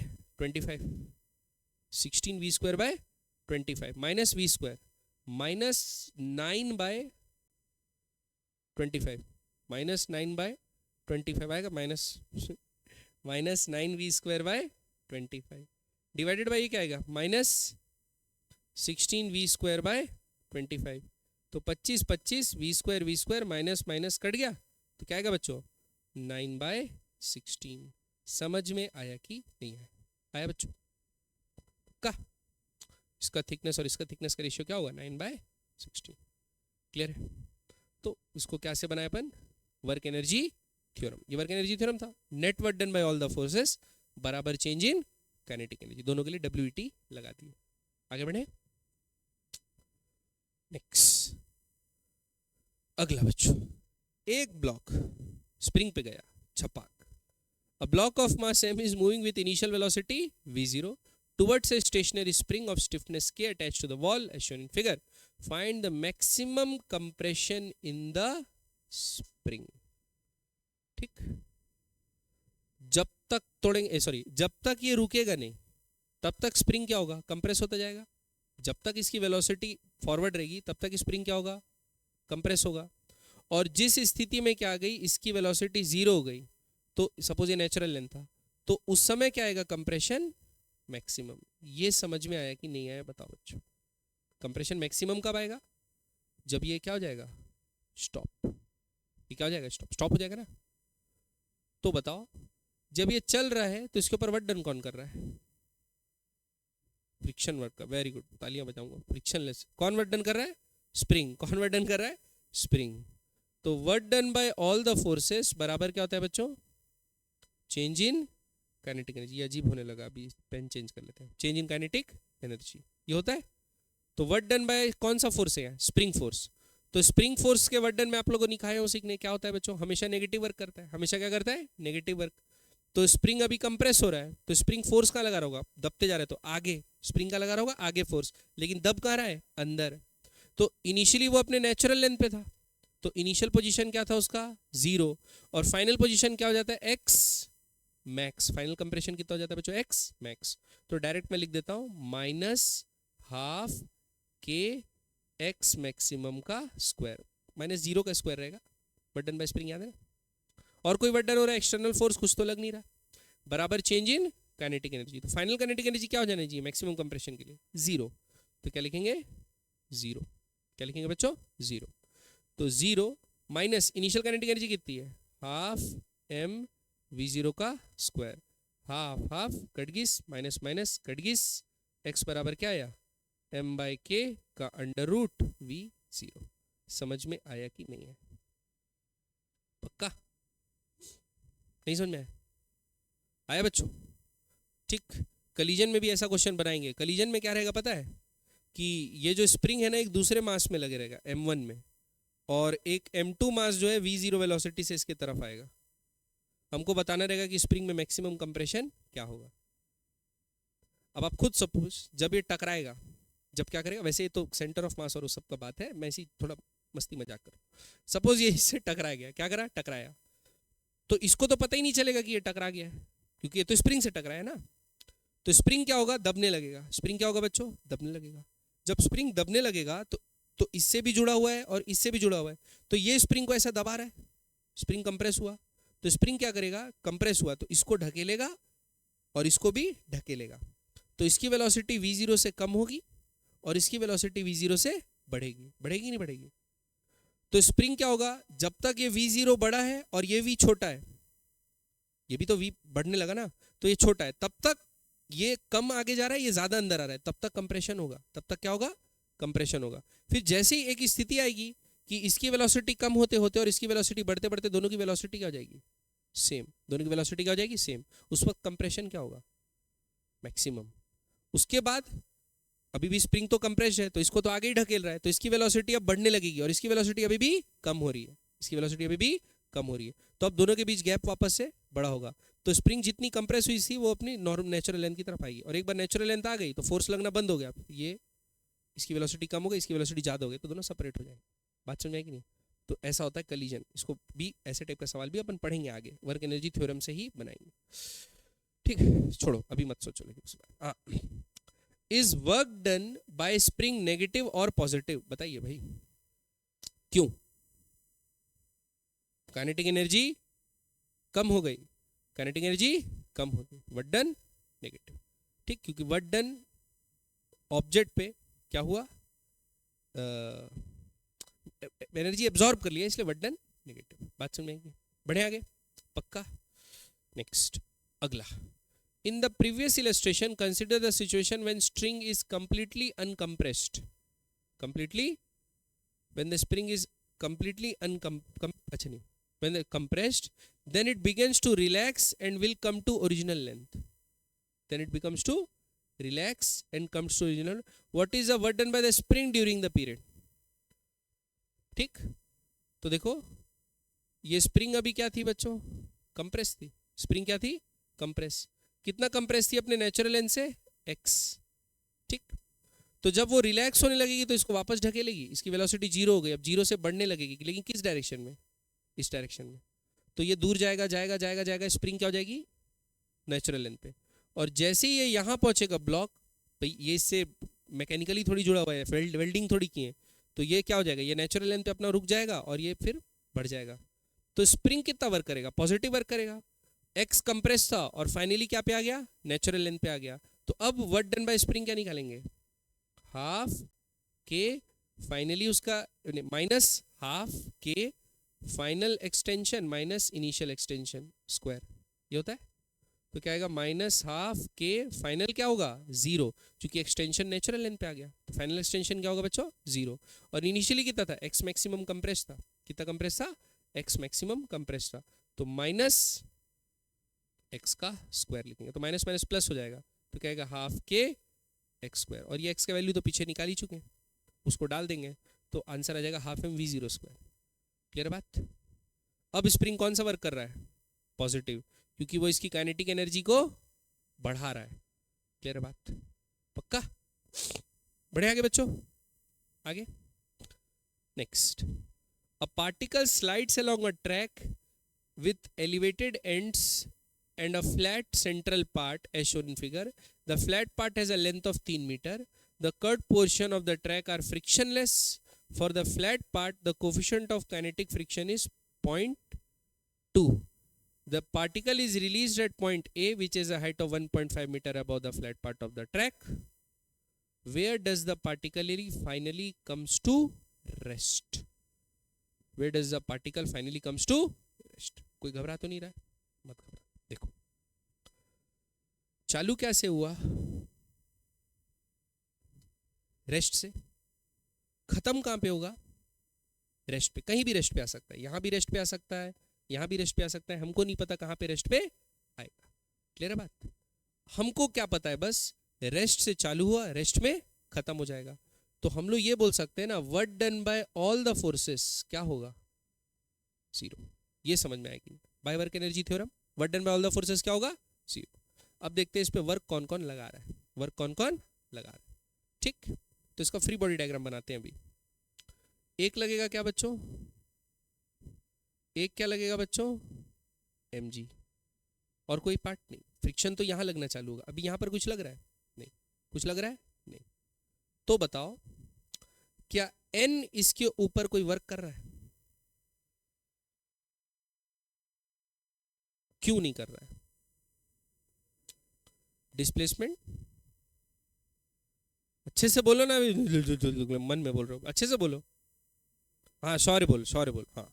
A: 25 minus v square minus 9/25 आएगा, माइनस 9v²/25 डिवाइडेड बाई ये क्या आएगा? Minus 16v²/25। तो 25 v² माइनस माइनस कट गया, तो क्या आएगा बच्चों? 9/16। समझ में आया कि नहीं आया? आया बच्चों का? इसका थिकनेस और इसका थिकनेस का रेशियो क्या होगा? 9/16। क्लियर है? तो इसको कैसे बनाए अपन? Work energy theorem. ये वर्क एनर्जी थ्योरम था। Net work done by all the forces बराबर चेंज इन काइनेटिक एनर्जी। दोनों के लिए WT लगा दिए। आगे बढ़े नेक्स्ट। अगला बच्चों, एक ब्लॉक स्प्रिंग पे गया, छपाक। A block of mass m is moving with initial velocity v0 towards a stationary spring of stiffness k attached to the wall as shown in figure. Find the maximum compression in the spring. ठीक, जब तक तोड़ेंगे, sorry, जब तक ये रुकेगा नहीं तब तक स्प्रिंग क्या होगा? कंप्रेस होता जाएगा। जब तक इसकी वेलोसिटी फॉरवर्ड रहेगी तब तक स्प्रिंग क्या होगा? कंप्रेस होगा। और जिस स्थिति में क्या आ गई, इसकी वेलोसिटी 0 हो गई, तो सपोज ये नेचुरल लेंथ था, तो उस समय क्या आएगा? Compression maximum. ये समझ में आया कि नहीं आया? बताओ बच्चों। कंप्रेशन मैक्सिमम कब आएगा? जब ये क्या हो जाएगा? स्टॉप। ये क्या हो जाएगा? स्टॉप हो जाएगा ना। तो बताओ, जब ये चल रहा है तो इसके ऊपर वर्क डन कौन कर रहा है? फ्रिक्शन वर्क का। वेरी गुड, तालियां बजाऊंगा। फ्रिक्शनलेस। कौन वर्क डन कर रहा है? स्प्रिंग। कौन वर्क डन कर रहा है? स्प्रिंग। तो work done by all the forces बराबर क्या होता है बच्चों? Change in kinetic energy. ये अजीब होने लगा, अभी पेन चेंज कर लेते हैं। चेंज इन काइनेटिक एनर्जी ये होता है। तो वर्क डन बाय कौन सा फोर्स है? Spring force. तो स्प्रिंग फोर्स के वर्क डन में आप लोगों को निकाय हो सीखने, क्या होता है बच्चों? हमेशा नेगेटिव वर्क करता है। हमेशा क्या करता है? Negative work. तो स्प्रिंग अभी कंप्रेस हो रहा है, तो स्प्रिंग फोर्स कहाँ लगा रहा होगा? दबते जा रहे हैं तो आगे स्प्रिंग का लगा रहा होगा, आगे फोर्स। लेकिन दब कहाँ रहा है? अंदर। तो इनिशियली वो अपने नेचुरल लेंथ पे था, तो इनिशियल पोजीशन क्या था उसका? 0। और फाइनल पोजीशन क्या हो जाता है? x max. फाइनल कंप्रेशन कितना हो जाता है बच्चों? x max. तो डायरेक्ट मैं लिख देता हूं माइनस हाफ के x मैक्सिमम का स्क्वायर, माइनस 0 का स्क्वायर रहेगा। वर्क डन बाय स्प्रिंग याद है ना? और कोई वर्क डन हो रहा है? एक्सटर्नल फोर्स कुछ तो लग नहीं रहा, बराबर चेंज इन काइनेटिक एनर्जी। तो फाइनल काइनेटिक एनर्जी क्या हो जाना चाहिए मैक्सिमम कंप्रेशन के लिए? 0। तो क्या लिखेंगे? 0। क्या लिखेंगे बच्चों? 0। तो 0 माइनस इनिशियल काइनेटिक एनर्जी कितनी है? हाफ m v0 का स्क्वायर। हाफ हाफ कटगिस, माइनस माइनस कटगिस, x बराबर क्या आया? m/k का अंडर रूट v0। समझ में आया कि नहीं है? पक्का? नहीं समझ में आया? आया बच्चों? ठीक। कलीजन में भी ऐसा क्वेश्चन बनाएंगे। कलीजन में क्या रहेगा पता है? कि ये जो स्प्रिंग है ना, एक दूसरे मास में लगे रहेगा m1 में, और एक m2 मास जो है v0 वेलोसिटी से इसके तरफ आएगा। हमको बताना रहेगा कि स्प्रिंग में मैक्सिमम कंप्रेशन क्या होगा। अब आप खुद सपोज जब ये टकराएगा, जब क्या करेगा, वैसे ये तो सेंटर ऑफ मास और उस सब का बात है, मैं इसी थोड़ा मस्ती मजाक करूँ। सपोज ये इससे टकरा गया, क्या करा, टकराया, तो इसको तो पता ही नहीं चलेगा कि ये टकरा गया है, क्योंकि ये तो स्प्रिंग से टकराया ना। तो स्प्रिंग क्या होगा, दबने लगेगा। स्प्रिंग क्या होगा बच्चों, दबने लगेगा। जब स्प्रिंग दबने लगेगा तो इससे भी जुड़ा हुआ है और इससे भी जुड़ा हुआ है, तो ये स्प्रिंग को ऐसा दबा रहा है, स्प्रिंग कंप्रेस हुआ, तो स्प्रिंग क्या करेगा, कंप्रेस हुआ तो इसको ढकेलेगा और इसको भी ढकेलेगा, तो इसकी वेलोसिटी v0 से कम होगी और इसकी वेलोसिटी v0 से बढ़ेगी। बढ़ेगी नहीं बढ़ेगी? तो स्प्रिंग क्या होगा, जब तक ये v0 बड़ा है और ये v छोटा है, ये भी तो v बढ़ने लगा ना, तो ये छोटा है, तब तक ये कम आगे जा रहा है, ये ज्यादा अंदर आ रहा है, तब तक कंप्रेशन होगा, तब तक क्या होगा, कंप्रेशन होगा। फिर जैसे ही एक स्थिति आएगी कि इसकी वेलोसिटी कम होते होते और इसकी वेलोसिटी बढ़ते बढ़ते दोनों की वेलोसिटी क्या हो जाएगी, सेम। दोनों की वेलोसिटी क्या हो जाएगी, सेम। उस वक्त कंप्रेशन क्या होगा, मैक्सिमम। उसके बाद अभी भी स्प्रिंग तो कंप्रेस है, तो इसको तो आगे ही ढकेल रहा है, तो इसकी वेलोसिटी अब बढ़ने लगेगी और इसकी वेलोसिटी अभी भी कम हो रही है, इसकी वेलोसिटी अभी भी कम हो रही है, तो अब दोनों के बीच गैप वापस से बड़ा होगा। तो स्प्रिंग जितनी कंप्रेस हुई थी वो अपनी नॉर्मल नेचुरल लेंथ की तरफ आएगी, और एक बार नेचुरल लेंथ आ गई तो फोर्स लगना बंद हो गया, ये इसकी वेलोसिटी कम हो गई, इसकी वेलोसिटी ज़्यादा हो गई, तो दोनों सेपरेट हो जाएंगे। बात समझ आएगी नहीं? तो ऐसा होता है कलीजन। इसको भी ऐसे टाइप का सवाल भी अपन पढ़ेंगे आगे, वर्क एनर्जी थ्योरम से ही बनाएंगे। ठीक है, छोड़ो अभी मत सोचो। लेकिन is work done bye spring negative और पॉजिटिव? बताइए भाई, क्यों? काइनेटिक एनर्जी कम हो गई, काइनेटिक एनर्जी कम हो गई, वर्क डन नेगेटिव। ठीक, क्योंकि वर्क डन ऑब्जेक्ट पे क्या हुआ, एनर्जी एब्जॉर्ब कर लिया, इसलिए वर्क डन नेगेटिव। बात समझ में आएगी? बढ़े आगे, पक्का? नेक्स्ट, अगला। In the previous illustration, consider the situation when string is completely uncompressed. Completely, when the spring is completely when the compressed, then it begins to relax and will come to original length. Then it becomes to relax and comes to original. What is the work done by the spring during the period? ठीक, तो देखो ये spring अभी क्या थी बच्चों, compress थी। Spring क्या थी, कंप्रेस। कितना कंप्रेस थी अपने नेचुरल लेंथ से, x। ठीक, तो जब वो रिलैक्स होने लगेगी तो इसको वापस ढकेलेगी, इसकी वेलोसिटी 0 हो गई, अब 0 से बढ़ने लगेगी, लेकिन किस डायरेक्शन में, इस डायरेक्शन में। तो ये दूर जाएगा जाएगा जाएगा जाएगा, स्प्रिंग क्या हो जाएगी, नेचुरल लेंथ पे। और जैसे ही ये यहाँ पहुंचेगा ब्लॉक, भाई ये इससे मैकेनिकली थोड़ी जुड़ा हुआ है, वेल्डिंग थोड़ी की है, तो ये क्या हो जाएगा, ये नेचुरल लेंथ पे अपना रुक जाएगा और ये फिर बढ़ जाएगा। तो स्प्रिंग कितना वर्क करेगा, पॉजिटिव वर्क करेगा। एक्स कंप्रेस था और फाइनली क्या पे आ गया, नेचुरल लेंथ पे आ गया। तो अब वर्क डन बाय स्प्रिंग क्या निकालेंगे, हाफ के फाइनली उसका माइनस हाफ के final extension minus initial extension square, ये होता है। तो क्या आएगा, माइनस हाफ के फाइनल क्या होगा, 0, क्योंकि एक्सटेंशन नेचुरल लेंथ पे आ गया, तो फाइनल एक्सटेंशन क्या होगा बच्चों, 0। और इनिशियली कितना था, एक्स मैक्सिमम कंप्रेस था। कितना कंप्रेस था, एक्स मैक्सिमम कंप्रेस था, तो माइनस एक्स का स्क्वायर लिखेंगे, तो माइनस माइनस प्लस हो जाएगा, तो क्या आएगा, हाफ के एक्स स्क्वायर। और ये एक्स का वैल्यू तो पीछे निकाल ही चुके हैं, उसको डाल देंगे तो आंसर आ जाएगा half M V 0 square. Clear बात? अब स्प्रिंग कौन सा वर्क कर रहा है, पॉजिटिव, क्योंकि वो इसकी काइनेटिक एनर्जी को बढ़ा रहा है। क्लियर बात? पक्का? बढ़े आगे बच्चों, आगे next. A particle slides along a track with elevated ends and a flat central part as shown in figure. The flat part has a length of 3 meter. The curved portion of the track are frictionless. For the flat part, the coefficient of kinetic friction is 0.2. The particle is released at point A, which is a height of 1.5 meter above the flat part of the track. Where does the particle finally comes to rest? Where does the particle finally comes to rest? कोई घबरा तो नहीं रहा है, मत घबरा। देखो चालू कैसे हुआ, रेस्ट से। खत्म कहां पे होगा, रेस्ट पे। कहीं भी रेस्ट पे आ सकता है, यहां भी रेस्ट पे आ सकता है, यहां भी रेस्ट पे आ सकता है, हमको नहीं पता कहां पे रेस्ट पे आएगा। क्लियर है बात? हमको क्या पता है, बस रेस्ट से चालू हुआ, रेस्ट में खत्म हो जाएगा। तो हम लोग ये बोल सकते हैं ना, work done by all the forces क्या होगा, 0। ये समझ में आएगी by work energy theorem. Work done by all the forces क्या होगा, 0। अब देखते हैं इस पे वर्क कौन कौन लगा रहा है। वर्क कौन कौन लगा रहा है। ठीक, तो इसका फ्री बॉडी डायग्राम बनाते हैं अभी। एक लगेगा क्या बच्चों, एक क्या लगेगा बच्चों, mg, और कोई पार्ट नहीं। फ्रिक्शन तो यहां लगना चालू होगा। अभी यहां पर कुछ लग रहा है नहीं, कुछ लग रहा है नहीं। तो बताओ क्या n इसके ऊपर कोई वर्क कर रहा है, क्यों नहीं कर रहा है? डिस्प्लेसमेंट, अच्छे से बोलो ना, मन में बोल रहा हूँ, अच्छे से बोलो। हाँ शौर्य बोल, शौर्य बोल। हाँ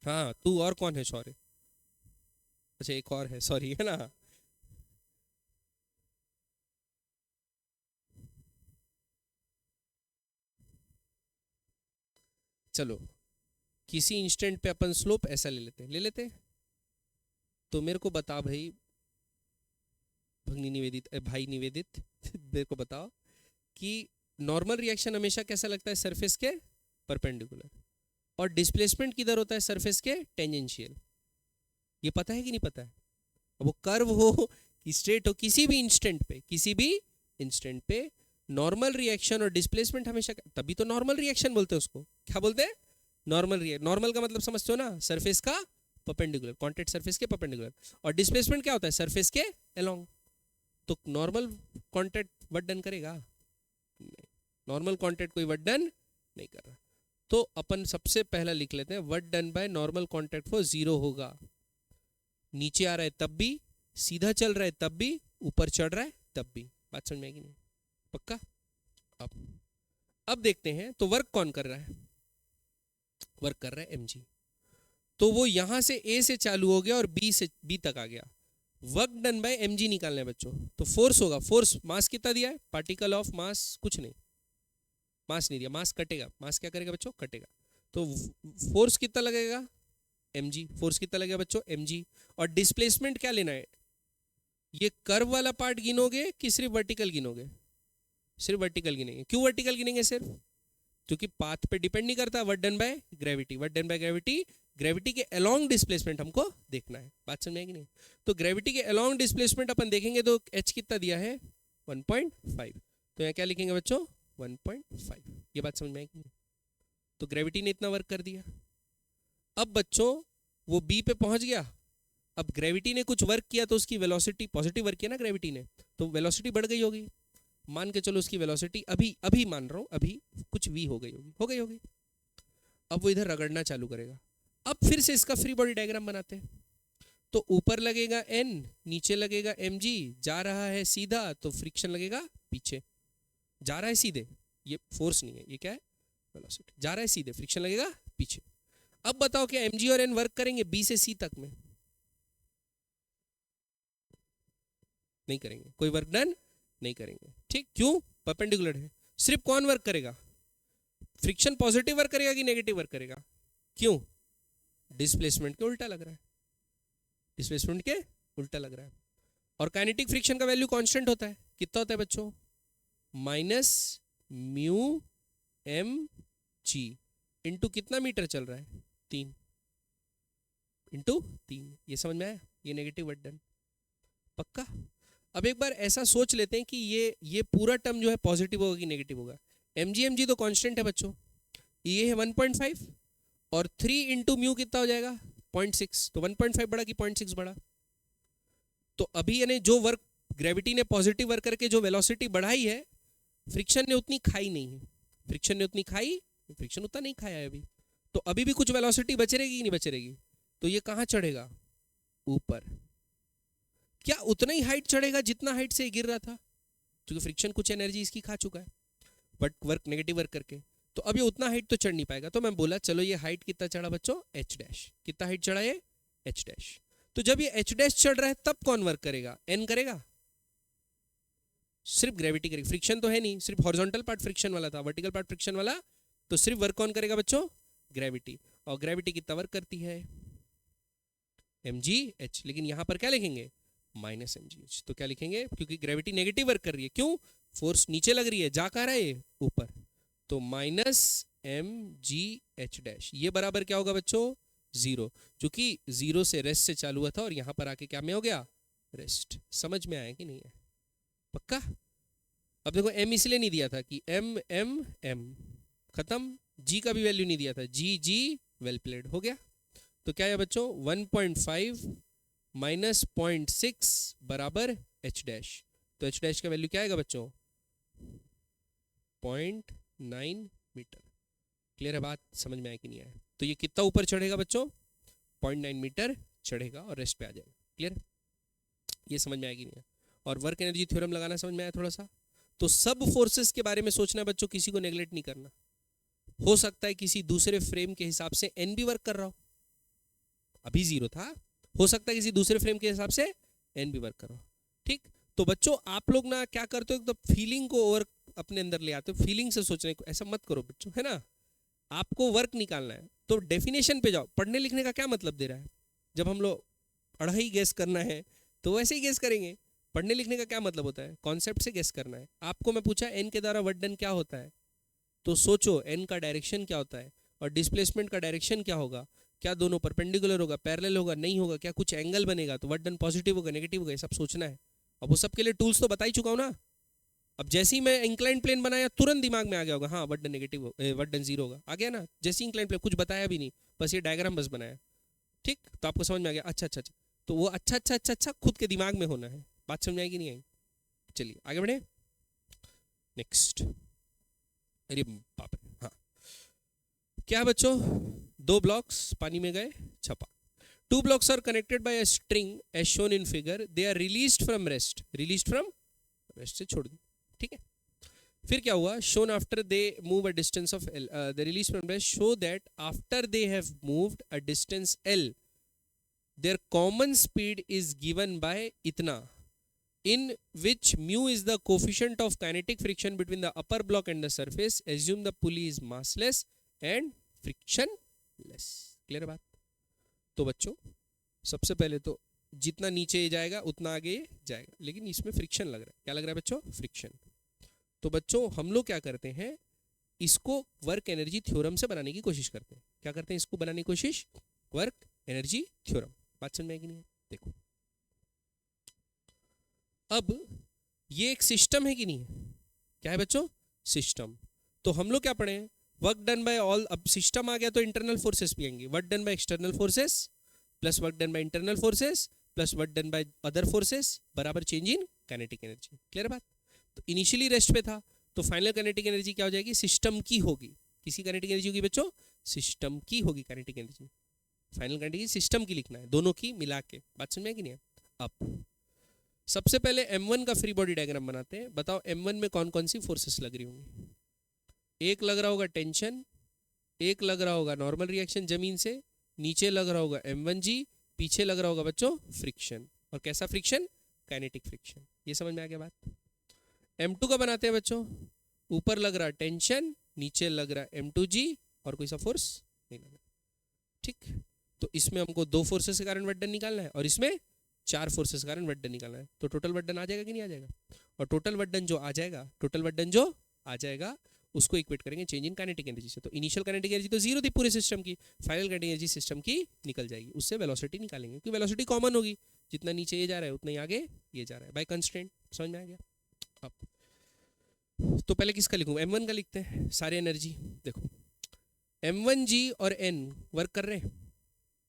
A: हाँ, तू और कौन है शौर्य? अच्छा एक और है, सॉरी, है ना। चलो किसी इंस्टेंट पे अपन स्लोप ऐसा ले लेते हैं, ले लेते हैं। तो मेरे को बता भाई, भगनी निवेदित, भाई निवेदित मेरे को बताओ कि नॉर्मल रिएक्शन हमेशा कैसा लगता है, सरफेस के परपेंडिकुलर, और डिस्प्लेसमेंट किधर होता है, सरफेस के टेंजेंशियल। ये पता है कि नहीं पता है? अब वो कर्व हो कि स्ट्रेट हो, किसी भी इंस्टेंट पे, किसी भी इंस्टेंट पे नॉर्मल रिएक्शन और डिस्प्लेसमेंट हमेशा, तभी तो नॉर्मल रिएक्शन बोलते हैं उसको। क्या बोलते हैं? Normal reaction. नॉर्मल का मतलब समझते हो ना, सरफेस का परपेंडिकुलर, कॉन्टैक्ट सरफेस के परपेंडिकुलर। और डिस्प्लेसमेंट क्या होता है, सरफेस के अलोंग। तो नॉर्मल कॉन्टैक्ट वर्क डन करेगा? नहीं, नॉर्मल कॉन्टैक्ट कोई वर्क डन नहीं कर रहा। तो अपन सबसे पहला लिख लेते हैं, work done by normal contact for 0 होगा। नीचे आ रहा है तब भी, सीधा चल रहा है तब भी, ऊपर चढ़ रहा है तब भी। बात समझ में आएगी नहीं? पक्का? अब देखते हैं तो वर्क कौन कर रहा है, वर्क कर रहा है mg। तो वो यहां से a से चालू हो गया और b से b तक आ गया। वर्क डन बाय mg निकालना है बच्चों। तो फोर्स होगा, फोर्स मास कितना दिया है, पार्टिकल ऑफ मास कुछ नहीं, मास नहीं दिया, मास कटेगा। मास क्या करेगा बच्चों, कटेगा। तो फोर्स कितना लगेगा, mg। फोर्स कितना लगेगा बच्चों, mg। और डिस्प्लेसमेंट क्या लेना है, ये कर्व वाला पार्ट गिनोगे कि सिर्फ वर्टिकल गिनोगे? सिर्फ वर्टिकल गिनेंगे। क्यों वर्टिकल गिनेंगे सिर्फ? क्योंकि पाथ पे डिपेंड नहीं करता, work done by gravity. Work done by gravity, gravity के अलोंग डिस्प्लेसमेंट हमको देखना है। बात समझ में आएगी नहीं? तो ग्रेविटी के अलोंग डिस्प्लेसमेंट अपन देखेंगे तो h कितना दिया है, 1.5। तो यहाँ क्या लिखेंगे बच्चों, 1.5। ये बात समझ में आएगी नहीं? तो ग्रेविटी ने इतना वर्क कर दिया। अब बच्चों वो b पे पहुंच गया। अब ग्रेविटी ने कुछ वर्क किया तो उसकी वेलोसिटी, पॉजिटिव वर्क किया ना ग्रेविटी ने, तो वेलोसिटी बढ़ गई होगी। मान के चलो उसकी वेलोसिटी अभी अभी मान रहा हूं, अभी कुछ v हो गई होगी, हो गई होगी। अब वो इधर रगड़ना चालू करेगा। अब फिर से इसका फ्री बॉडी डायग्राम बनाते हैं। तो ऊपर लगेगा n, नीचे लगेगा mg, जा रहा है सीधा तो फ्रिक्शन लगेगा पीछे। जा रहा है सीधे, ये फोर्स नहीं है, ये क्या है, वेलोसिटी। जा रहा है सीधे, फ्रिक्शन लगेगा पीछे। अब बताओ क्या mg और n वर्क करेंगे b से c तक में? नहीं करेंगे, कोई वर्क डन नहीं करेंगे। ठीक, क्यों? परपेंडिकुलर है। सिर्फ कौन वर्क करेगा, फ्रिक्शन पॉजिटिव वर्क करेगा कि नेगेटिव वर्क करेगा? क्यों? डिस्प्लेसमेंट के उल्टा लग रहा है, डिस्प्लेसमेंट के उल्टा लग रहा है। और काइनेटिक फ्रिक्शन का वैल्यू कांस्टेंट होता है, कितना होता है बच्चों, minus mu M G into कितना मीटर चल रहा है, 3 इंटू 3। ये समझ में आया? ये नेगेटिव वर्क डन। पक्का? अब एक बार ऐसा सोच लेते हैं कि ये पूरा टर्म जो है पॉजिटिव होगा कि नेगेटिव होगा। mg तो कांस्टेंट है बच्चों, ये है 1.5 और 3 इंटू म्यू कितना हो जाएगा, 0.6। तो 1.5 बढ़ा कि 0.6 बढ़ा? तो अभी यानी जो वर्क ग्रेविटी ने पॉजिटिव वर्क करके जो वेलोसिटी बढ़ाई है, फ्रिक्शन ने उतनी खाई नहीं है। फ्रिक्शन ने उतनी खाई, फ्रिक्शन उतना नहीं खाया है अभी। तो अभी भी कुछ वेलोसिटी बच रहेगी कि नहीं बच रहेगी? तो ये कहाँ चढ़ेगा, ऊपर। क्या उतना ही हाइट चढ़ेगा जितना हाइट से गिर रहा था? क्योंकि फ्रिक्शन कुछ एनर्जी इसकी खा चुका है, बट वर्क नेगेटिव वर्क करके। तो अब ये उतना हाइट तो चढ़ नहीं पाएगा। तो मैं बोला चलो ये हाइट कितना चढ़ा बच्चों, h डैश। कितना हाइट चढ़ा ये, h डैश। तो जब ये h डैश चढ़ रहा है तब कौन वर्क करेगा, n करेगा? सिर्फ ग्रेविटी करेगी, फ्रिक्शन तो है नहीं, सिर्फ हॉरिजॉन्टल पार्ट फ्रिक्शन वाला था, वर्टिकल पार्ट फ्रिक्शन वाला। तो सिर्फ वर्क कौन करेगा बच्चों, ग्रेविटी। और ग्रेविटी कितना वर्क करती है, mgh। लेकिन यहां पर क्या लिखेंगे, माइनस mgh। तो क्या लिखेंगे, क्योंकि ग्रेविटी नेगेटिव वर्क कर रही है। क्यों? फोर्स नीचे लग रही है, जा कहाँ रहा है, ऊपर। तो माइनस mgh डैश, ये बराबर क्या होगा बच्चों, 0। क्योंकि 0 से रेस्ट से चालू हुआ था और यहां पर आके क्या में हो गया, रेस्ट। समझ में आया कि नहीं है? पक्का? अब देखो m इसलिए नहीं दिया था कि m खत्म, g का भी वैल्यू नहीं दिया था, g वेल प्लेड, हो गया। तो क्या है बच्चों, 1.5 माइनस 0.6 बराबर h डैश। तो h डैश का वैल्यू क्या आएगा बच्चों, 0.9 मीटर। क्लियर है बात, समझ में आया कि नहीं आया? तो ये कितना ऊपर चढ़ेगा बच्चों, 0.9 मीटर चढ़ेगा और रेस्ट पे आ जाएगा। क्लियर, ये समझ में आया कि नहीं आया? और वर्क एनर्जी थ्योरम लगाना समझ में आया थोड़ा सा? तो सब फोर्सेस के बारे में सोचना बच्चों, किसी को नेग्लेक्ट नहीं करना। हो सकता है किसी दूसरे फ्रेम के हिसाब से एन भी वर्क कर रहा हो, अभी 0 था, हो सकता है किसी दूसरे फ्रेम के हिसाब से एन भी वर्क कर रहा हो। ठीक, तो बच्चों आप लोग ना क्या करते हो, एकदम फीलिंग को ओवर अपने अंदर ले आते हो, फीलिंग से सोचने को, ऐसा मत करो बच्चों, है ना? आपको वर्क निकालना है तो डेफिनेशन पे जाओ। पढ़ने लिखने का क्या मतलब दे रहा है? जब हम लोग अढ़ाई गेस करना है तो वैसे ही गेस करेंगे। पढ़ने लिखने का क्या मतलब होता है, कॉन्सेप्ट से गेस करना है। आपको मैं पूछा एन के द्वारा वर्क डन क्या होता है, तो सोचो एन का डायरेक्शन क्या होता है और डिस्प्लेसमेंट का डायरेक्शन क्या होगा, क्या दोनों परपेंडिकुलर होगा, पैरेलल होगा, नहीं होगा, क्या कुछ एंगल बनेगा, तो वर्क डन पॉजिटिव होगा, नेगेटिव होगा, ये सब सोचना है। अब वो सब के लिए टूल्स तो बता ही चुका हूँ ना। अब जैसे ही मैं इंक्लाइन प्लेन बनाया तुरंत दिमाग में आ गया होगा, हाँ work done negative, work done 0 होगा, आ गया ना। जैसे इंक्लाइन प्लेन, कुछ बताया भी नहीं, बस ये डायग्राम बस बनाया। ठीक, तो आपको समझ में आ गया, अच्छा अच्छा अच्छा। तो वो अच्छा अच्छा अच्छा अच्छा खुद के दिमाग में होना है। बात समझ आएगी नहीं आई? चलिए आगे बढ़े, नेक्स्ट। अरे बाप रे, हाँ क्या बच्चों, 2 ब्लॉक्स पानी में गए, छपा। 2 blocks are connected by a string as shown in figure. They are released from rest. Released from rest से छोड़ दी, ठीक है। फिर क्या हुआ, shown after they move a distance of L. The release from rest show that after they have moved a distance L, their common speed is given by इतना, in which mu is the coefficient of kinetic friction between the upper block and the surface. Assume the pulley is massless and frictionless. Clear बात? तो बच्चों सबसे पहले तो जितना नीचे जाएगा उतना आगे जाएगा, लेकिन इसमें फ्रिक्शन लग रहा है। क्या लग रहा है बच्चों, फ्रिक्शन। तो बच्चों हम लोग क्या करते हैं, इसको वर्क एनर्जी थ्योरम से बनाने की कोशिश करते हैं। क्या करते हैं, इसको बनाने की कोशिश, वर्क एनर्जी थ्योरम। बात समझ में आएगी नहीं? देखो अब ये एक सिस्टम है कि नहीं है? क्या है बच्चों, सिस्टम। तो हम लोग क्या पढ़े, वर्क डन बाय ऑल। अब सिस्टम आ गया तो इंटरनल फोर्सेस भी आएंगे, work done by external forces plus work done by internal forces plus work done by other forces बराबर change in kinetic energy. Clear बात? तो इनिशियली रेस्ट पे था, तो फाइनल काइनेटिक एनर्जी क्या हो जाएगी, सिस्टम की होगी। किसी काइनेटिक एनर्जी होगी बच्चों, सिस्टम की होगी kinetic energy. Final kinetic system की लिखना है, दोनों की मिला के। बात समझ में कि नहीं? अब सबसे पहले M1 का फ्री बॉडी डायग्राम बनाते हैं। बताओ M1 में कौन कौन सी फोर्सेस लग रही होंगी? एक लग रहा होगा टेंशन, एक लग रहा होगा नॉर्मल रिएक्शन जमीन से, नीचे लग रहा होगा M1G, पीछे लग रहा होगा बच्चों फ्रिक्शन। और कैसा फ्रिक्शन, काइनेटिक फ्रिक्शन। ये समझ में आ गया बात? M2 का बनाते हैं बच्चों, ऊपर लग रहा टेंशन, नीचे लग रहा M2G और कोई सा फोर्स नहीं लग रहा। ठीक, तो इसमें हमको 2 फोर्सेस के कारण वर्क डन निकालना है और इसमें 4 फोर्सेस के कारण वर्क डन निकालना है। तो टोटल वर्क डन आ जाएगा कि नहीं आ जाएगा? और टोटल वर्क डन जो आ जाएगा, टोटल वर्क डन जो आ जाएगा उसको इक्वेट करेंगे चेंज इन काइनेटिक एनर्जी से। तो इनिशियल काइनेटिक एनर्जी तो 0 थी पूरे सिस्टम की, फाइनल काइनेटिक एनर्जी सिस्टम की निकल जाएगी, उससे वेलोसिटी निकालेंगे क्योंकि वेलोसिटी कॉमन होगी, जितना नीचे ये जा रहा है उतना ही आगे ये जा रहा है बाय कंस्ट्रेंट। समझ में आ गया? अब तो पहले किसका लिखूं, M1 का लिखते हैं, सारे एनर्जी। देखो M1G और N वर्क कर रहे हैं,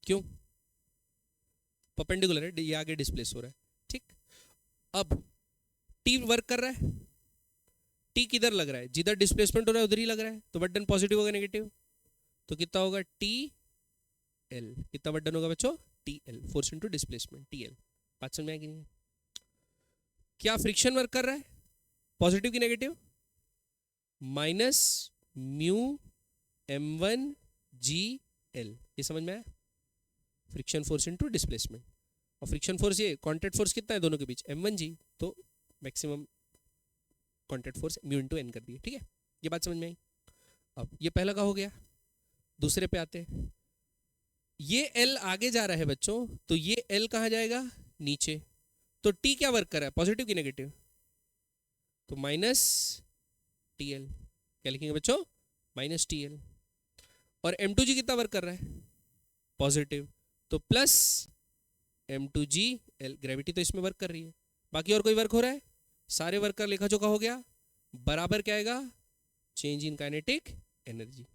A: क्यों? परपेंडिकुलर है, ये आगे डिस्प्लेस हो रहा है। ठीक, अब T वर्क कर रहा है, T किधर लग रहा है, जिधर डिस्प्लेसमेंट हो रहा है उधर ही लग रहा है, तो वर्क डन पॉजिटिव होगा नेगेटिव? तो कितना होगा TL, कितना वर्क डन होगा बच्चों, TL, force into displacement TL। बात समझ में आएगी नहीं? क्या फ्रिक्शन वर्क कर रहा है, पॉजिटिव की नेगेटिव? माइनस म्यू M1GL, ये समझ में आया? Friction force into displacement. और फ्रिक्शन फोर्स ये कॉन्टैक्ट फोर्स कितना है दोनों के बीच, M1G, तो maximum contact force mu into N कर दिए। ठीक है, ये बात समझ में आई? अब ये पहला का हो गया, दूसरे पे आते हैं। ये L आगे जा रहा है बच्चों, तो ये L कहाँ जाएगा, नीचे। तो T क्या वर्क कर रहा है, पॉजिटिव की नेगेटिव? तो माइनस TL। क्या लिखेंगे बच्चों, माइनस TL। और M2G कितना वर्क कर रहा है, पॉजिटिव, तो प्लस M2GL। ग्रेविटी तो इसमें वर्क कर रही है, बाकी और कोई वर्क हो रहा है? सारे वर्क का लेखा जोखा हो गया, बराबर क्या आएगा, चेंज इन काइनेटिक एनर्जी।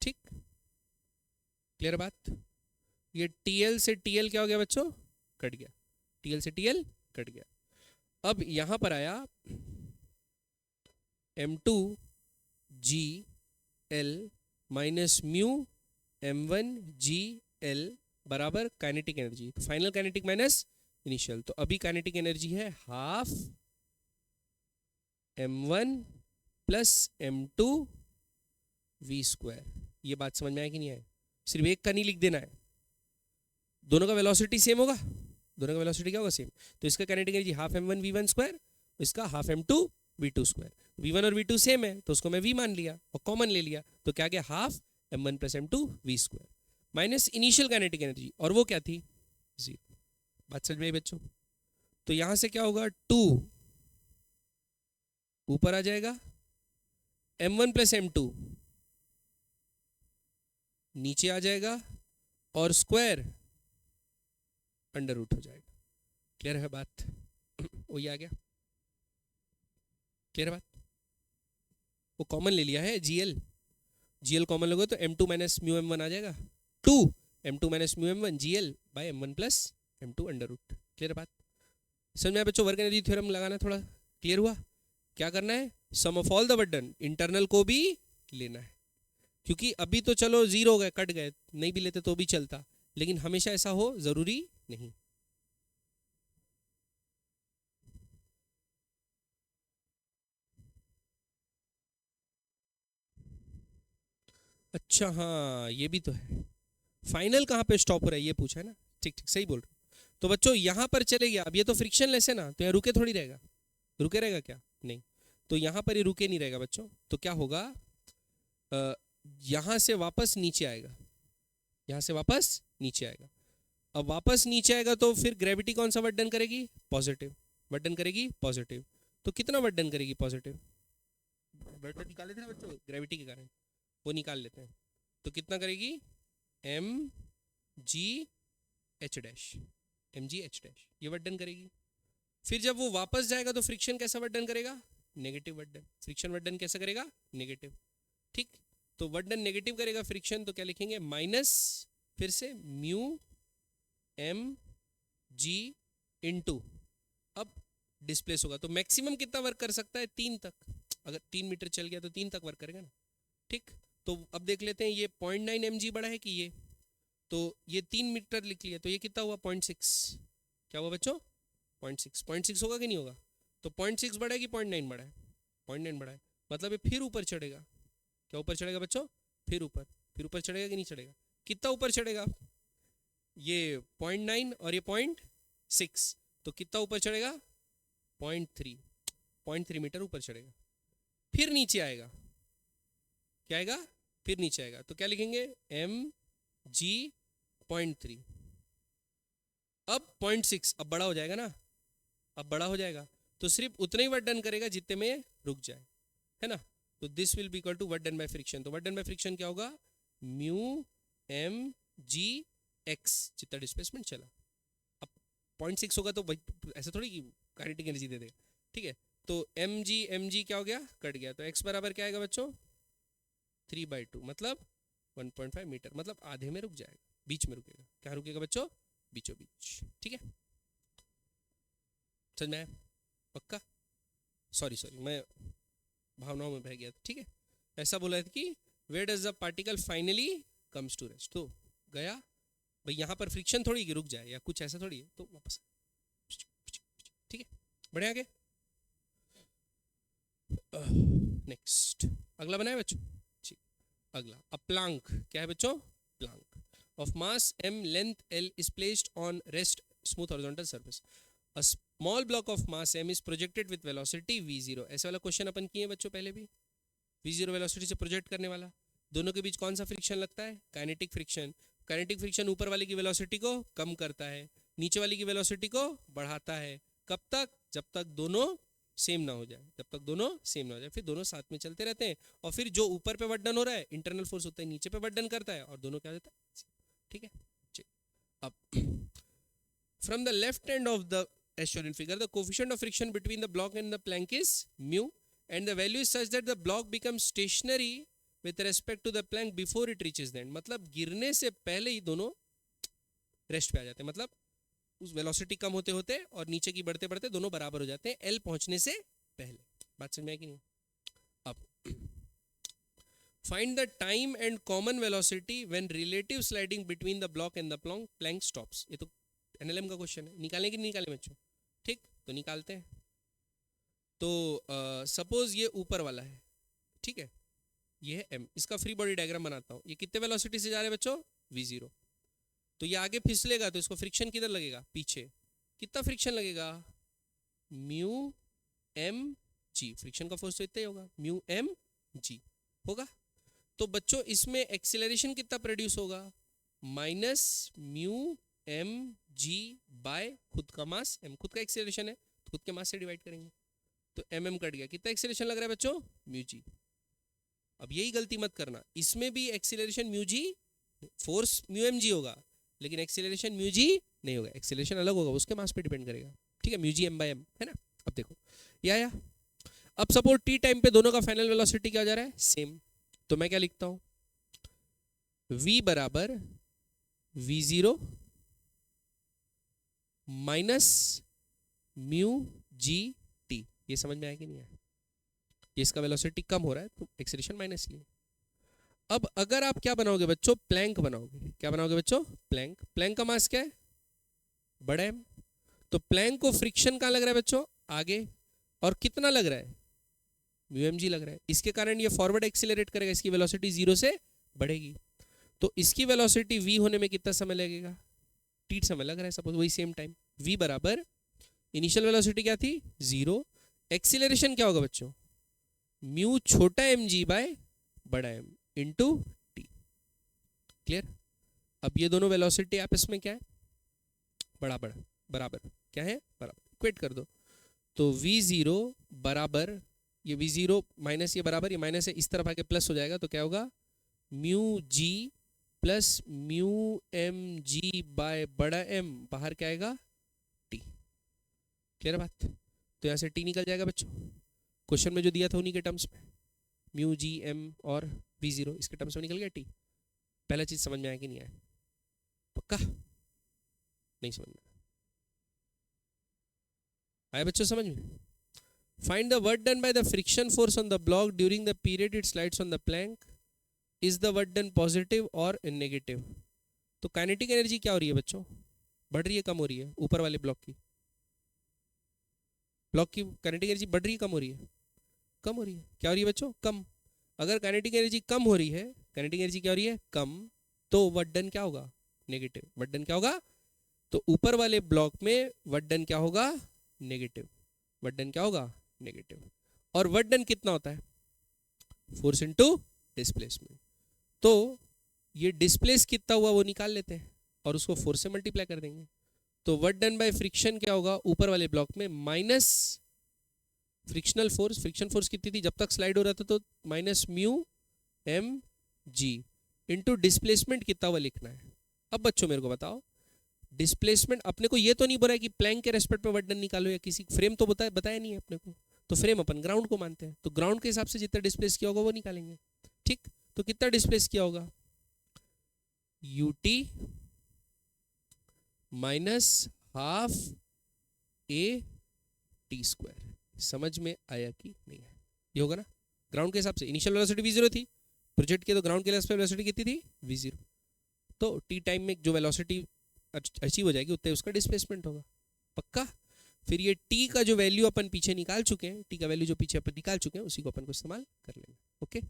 A: ठीक, क्लियर बात। ये टीएल से टीएल क्या हो गया बच्चों, कट गया, टीएल से टीएल कट गया। अब यहां पर आया m2 G L minus mu m1 G L बराबर kinetic energy, final kinetic minus initial. तो अभी काइनेटिक एनर्जी है half m1 plus m2 v square. ये बात समझ में आया कि नहीं आया? सिर्फ एक का नहीं लिख देना है, दोनों का वेलोसिटी सेम होगा, दोनों का वेलोसिटी क्या होगा, सेम। तो इसका kinetic energy half m1 v1 square, इसका half m2 v2 square. v1 और v2 सेम है तो उसको मैं v मान लिया और कॉमन ले लिया, तो क्या गया, half m1 plus m2 v square minus initial kinetic energy, और वो क्या थी, 0। बात समझ में आई बच्चों? तो यहां से क्या होगा, 2 ऊपर आ जाएगा, m1 प्लस m2 नीचे आ जाएगा, और स्क्वायर अंडर रूट हो जाएगा। क्लियर है बात? वही आ गया, क्लियर है बात? वो कॉमन ले लिया है, जीएल, जीएल कॉमन लोगे तो m2 माइनस म्यू m1 आ जाएगा, 2 m2 minus mu m1 GL by m1 plus m2 under root. Clear बात? समझ में आया बच्चों? वर्क एनर्जी थ्योरम लगाना थोड़ा क्लियर हुआ? क्या करना है, sum of all the work done, internal को भी लेना है, क्योंकि अभी तो चलो 0 हो गए, कट गए, नहीं भी लेते तो भी चलता, लेकिन हमेशा ऐसा हो जरूरी नहीं। अच्छा हाँ, ये भी तो है, फाइनल कहाँ पे स्टॉप हो रहा है ये पूछा है ना, ठीक ठीक सही बोल रहे हो। तो बच्चों यहाँ पर चले गया, अब ये तो फ्रिक्शनलेस है ना, तो यहाँ रुके थोड़ी रहेगा, रुके रहेगा क्या, नहीं, तो यहाँ पर ये रुके नहीं रहेगा बच्चों। तो क्या होगा, यहाँ से वापस नीचे आएगा, यहाँ से वापस नीचे आएगा। अब वापस नीचे आएगा तो फिर ग्रेविटी कौन सा वर्क डन करेगी, पॉजिटिव वर्क डन करेगी, पॉजिटिव। तो कितना वर्क डन करेगी, पॉजिटिव वर्क डन निकाल लेते हैं बच्चों ग्रेविटी के कारण, वो निकाल लेते हैं। तो कितना करेगी, M G H dash, M G H dash, ये वर्क डन करेगी। फिर जब वो वापस जाएगा तो फ्रिक्शन कैसा वर्क डन करेगा, negative work done. Friction work done कैसा करेगा, नेगेटिव। ठीक, तो वर्क डन नेगेटिव करेगा फ्रिक्शन, तो क्या लिखेंगे, माइनस फिर से म्यू एम जी इनटू, अब डिस्प्लेस होगा तो मैक्सिमम कितना वर्क कर सकता है, 3 तक। अगर 3 मीटर चल गया तो 3 तक वर्क करेगा ना। ठीक, तो अब देख लेते हैं ये 0.9 mg बड़ा है कि ये, तो ये 3 मीटर लिख लिया, तो ये कितना हुआ, 0.6। क्या हुआ बच्चों, 0.6 होगा कि नहीं होगा? तो 0.6 बड़ा है कि 0.9 बड़ा है, 0.9 बड़ा है, मतलब ये फिर ऊपर चढ़ेगा। क्या ऊपर चढ़ेगा बच्चों, फिर ऊपर चढ़ेगा कि नहीं चढ़ेगा? कितना ऊपर चढ़ेगा, ये 0.9 और ये 0.6, तो कितना ऊपर चढ़ेगा, 0.3 मीटर ऊपर चढ़ेगा। फिर नीचे आएगा, क्या आएगा, फिर नीचे आएगा, तो क्या लिखेंगे, एम जी 0.3। अब 0.6 अब बड़ा हो जाएगा ना, अब बड़ा हो जाएगा, तो सिर्फ उतना ही वर्क डन करेगा जितने में रुक जाए, है ना। तो this will be equal to work done by friction. तो वर्क डन बाय फ्रिक्शन क्या होगा, म्यू एम जी एक्स, जितना डिस्प्लेसमेंट चला। अब 0.6 होगा तो ऐसा थोड़ी कि काइनेटिक एनर्जी दे देगा, ठीक है। तो एम जी क्या हो गया, कट गया, तो एक्स बराबर क्या आएगा बच्चों, 3/2, मतलब 1.5 मीटर, मतलब आधे में रुक जाएगा, बीच में रुकेगा। क्या रुकेगा बच्चों, बीचों बीच। ठीक है, समझ में आया? पक्का? सॉरी मैं भावनाओं में बह गया। ठीक है, ऐसा बोला था कि where does the particle finally comes to rest, तो गया भाई, यहाँ पर फ्रिक्शन थोड़ी कि रुक जाए या कुछ ऐसा थोड़ी है, तो वापस। ठीक है, बढ़े आगे। नेक्स्ट अगला बनाए बच्चों, ठीक, अगला अ प्लांक। क्या है बच्चों, Planck of mass m, length l is placed on rest smooth horizontal surface. A small block of mass m is projected with velocity v0. ऐसे वाला क्वेश्चन अपन किए बच्चों पहले भी, v0 वेलोसिटी से प्रोजेक्ट करने वाला। दोनों के बीच कौन सा फ्रिक्शन लगता है, काइनेटिक फ्रिक्शन। काइनेटिक फ्रिक्शन ऊपर वाले की वेलोसिटी को कम करता है, नीचे वाली की वेलोसिटी को बढ़ाता है। कब तक, जब तक दोनों सेम ना हो जाए, जब तक दोनों सेम ना हो जाए, फिर दोनों साथ में चलते रहते हैं, और फिर जो ऊपर पे वर्क डन हो रहा है इंटरनल फोर्स होता है, नीचे पे वर्क डन करता है, और दोनों क्या हो जाता है। ठीक है, अब from the left end of the as shown in figure, the coefficient of friction between the block and the plank is mu, and the value is such that the block becomes stationary with respect to the plank before it reaches the end. मतलब गिरने से पहले ही दोनों rest पे आ जाते हैं, मतलब उस वेलोसिटी कम होते होते और नीचे की बढ़ते बढ़ते दोनों बराबर हो जाते हैं एल पहुंचने से पहले. बात समझ में आई कि नहीं? अब find the time and common velocity when relative sliding between the block and the plank stops. ये तो एनएलएम का क्वेश्चन है, निकालें कि नहीं निकालें बच्चों? ठीक, तो निकालते हैं. तो सपोज ये ऊपर वाला है, ठीक है, ये है m. इसका फ्री बॉडी डायग्राम बनाता हूँ. ये कितने वेलोसिटी से जा रहे हैं बच्चों? v0. तो ये आगे फिसलेगा तो इसको फ्रिक्शन किधर लगेगा? पीछे. कितना फ्रिक्शन लगेगा? Mu M G. फ्रिक्शन का फोर्स तो इतना ही होगा, म्यू एम जी होगा. तो बच्चों इसमें एक्सीलरेशन कितना प्रोड्यूस होगा? Minus mu M G by खुद का मास m. खुद का एक्सीलरेशन है तो खुद के मास से डिवाइड करेंगे तो mm कट गया. कितना एक्सीलरेशन लग रहा है बच्चों? Mu G. अब यही गलती मत करना, इसमें भी acceleration mu G, force mu M जी होगा लेकिन एक्सीलरेशन म्यू जी नहीं होगा. एक्सीलरेशन अलग होगा, उसके मास पे डिपेंड करेगा. ठीक है, mu G M by M है ना. अब देखो ये आया. अब सपोज टी टाइम पे दोनों का फाइनल वेलोसिटी क्या जा रहा है? सेम. तो मैं क्या लिखता हूं? v बराबर v0 minus mu G T. ये समझ में आया कि नहीं आया? ये इसका वेलोसिटी कम हो रहा है तो एक्सीलरेशन माइनस लिए. अब अगर आप क्या बनाओगे बच्चों? प्लैंक बनाओगे. क्या बनाओगे बच्चों? प्लैंक. प्लैंक का मास क्या है? बड़ा m. तो प्लैंक को फ्रिक्शन कहाँ लग रहा है बच्चों? आगे. और कितना लग रहा है? म्यू एम जी लग रहा है. इसके कारण ये फॉरवर्ड एक्सीलरेट करेगा, इसकी वेलोसिटी 0 से बढ़ेगी. तो इसकी वेलोसिटी v होने में कितना समय लगेगा? t समय लग रहा है सपोज, वही सेम टाइम. v बराबर इनिशियल वेलोसिटी क्या थी? 0. एक्सीलरेशन क्या होगा बच्चों? म्यू छोटा एम जी बाय बड़ा एम इंटू टी. क्लियर? अब ये दोनों वेलोसिटी आपस में क्या है? बराबर. बराबर क्या है? बराबर. इक्वेट कर दो. तो v0 बराबर ये v0 माइनस ये बराबर, ये माइनस है, इस तरफ आके प्लस हो जाएगा तो क्या होगा? Mu G plus mu M G by बड़ा एम. बाहर क्या आएगा? टी. क्लियर बात? तो यहाँ से टी निकल जाएगा बच्चों. क्वेश्चन में जो दिया था उन्हीं के टर्म्स में, म्यू जी एम और v0 इसके टर्म्स में निकल गया टी. पहला चीज समझ में आया कि नहीं आया? पक्का नहीं समझ में आया बच्चों? समझ में? Find the work done by the friction force on the block during the period it slides on the plank. Is the work done positive और नेगेटिव? तो काइनेटिक एनर्जी क्या हो रही है बच्चों? बढ़ रही है कम हो रही है? ऊपर वाले ब्लॉक की काइनेटिक एनर्जी बढ़ रही है कम हो रही है? कम हो रही है. क्या हो रही है बच्चों? कम. अगर काइनेटिक एनर्जी कम हो रही है, काइनेटिक एनर्जी क्या हो रही है? कम. तो वर्क डन क्या होगा? नेगेटिव. वर्क डन क्या होगा? तो ऊपर वाले ब्लॉक में वर्क डन क्या होगा? नेगेटिव. वर्क डन क्या होगा? नेगेटिव. और वर्क डन कितना होता है? Force into displacement. तो ये डिस्प्लेस कितना हुआ वो निकाल लेते हैं और उसको फोर्स से मल्टीप्लाई कर देंगे. तो वर्क डन बाय फ्रिक्शन क्या होगा? ऊपर वाले ब्लॉक में minus frictional force. Friction force कितनी थी जब तक स्लाइड हो रहा था? तो minus mu M G into displacement कितना हुआ लिखना है. अब बच्चों मेरे को बताओ, डिस्प्लेसमेंट अपने को ये तो नहीं बोला है कि प्लैंक के रेस्पेक्ट में वर्क डन निकालो या किसी फ्रेम तो बताया नहीं है अपने को. तो फ्रेम अपन ग्राउंड को मानते हैं, तो ग्राउंड के हिसाब से जितना डिस्प्लेस किया होगा वो निकालेंगे. ठीक, तो कितना डिस्प्लेस किया होगा? UT minus half A T square. समझ में आया कि नहीं आया? ये होगा ना ग्राउंड के हिसाब से. इनिशियल वेलोसिटी v0 थी, प्रोजेक्ट किया तो ग्राउंड के वेलोसिटी कितनी थी? v0. तो टी टाइम में जो वेलोसिटी अचीव हो जाएगी उतने उसका डिस्प्लेसमेंट होगा. पक्का? फिर ये टी का जो वैल्यू अपन पीछे निकाल चुके हैं, टी का वैल्यू जो पीछे अपन निकाल चुके हैं उसी को अपन को इस्तेमाल कर लेंगे. ओके,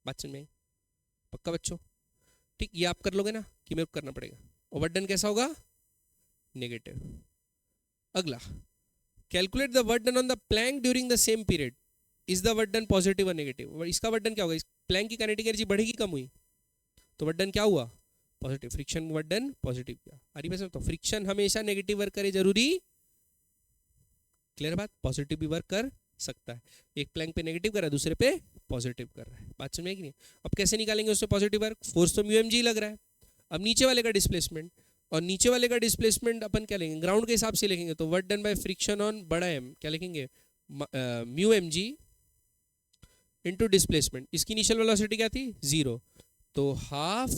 A: बात समझ में आई? पक्का बच्चों? ठीक, ये आप कर लोगे ना कि मेरे को करना पड़ेगा. और वर्क डन कैसा होगा? नेगेटिव. अगला, calculate the work done on the plank during the same period. Is the work done positive और नेगेटिव? इसका वर्क डन क्या होगा? इस प्लैंक की काइनेटिक एनर्जी बढ़ेगी कम हुई? तो वर्क डन क्या हुआ? Positive. Friction work done positive किया. अरे बस तो फ्रिक्शन हमेशा नेगेटिव वर्क करे जरूरी? क्लियर बात? पॉजिटिव भी वर्क कर सकता है. एक प्लैंक पे नेगेटिव कर रहा है, दूसरे पे पॉजिटिव कर रहा है. बात समझ में आई कि नहीं? अब कैसे निकालेंगे उससे पॉजिटिव वर्क? फोर्स तो म्यू एम जी लग रहा है. अब नीचे वाले का डिस्प्लेसमेंट, और नीचे वाले का डिस्प्लेसमेंट अपन क्या लेंगे, ग्राउंड के हिसाब से लिखेंगे, तो work done by friction on बड़ा एम क्या लिखेंगे, mu M G into displacement. इसकी इनिशियल वेलोसिटी क्या थी 0, तो हाफ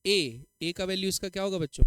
A: ए का वैल्यू इसका क्या होगा बच्चों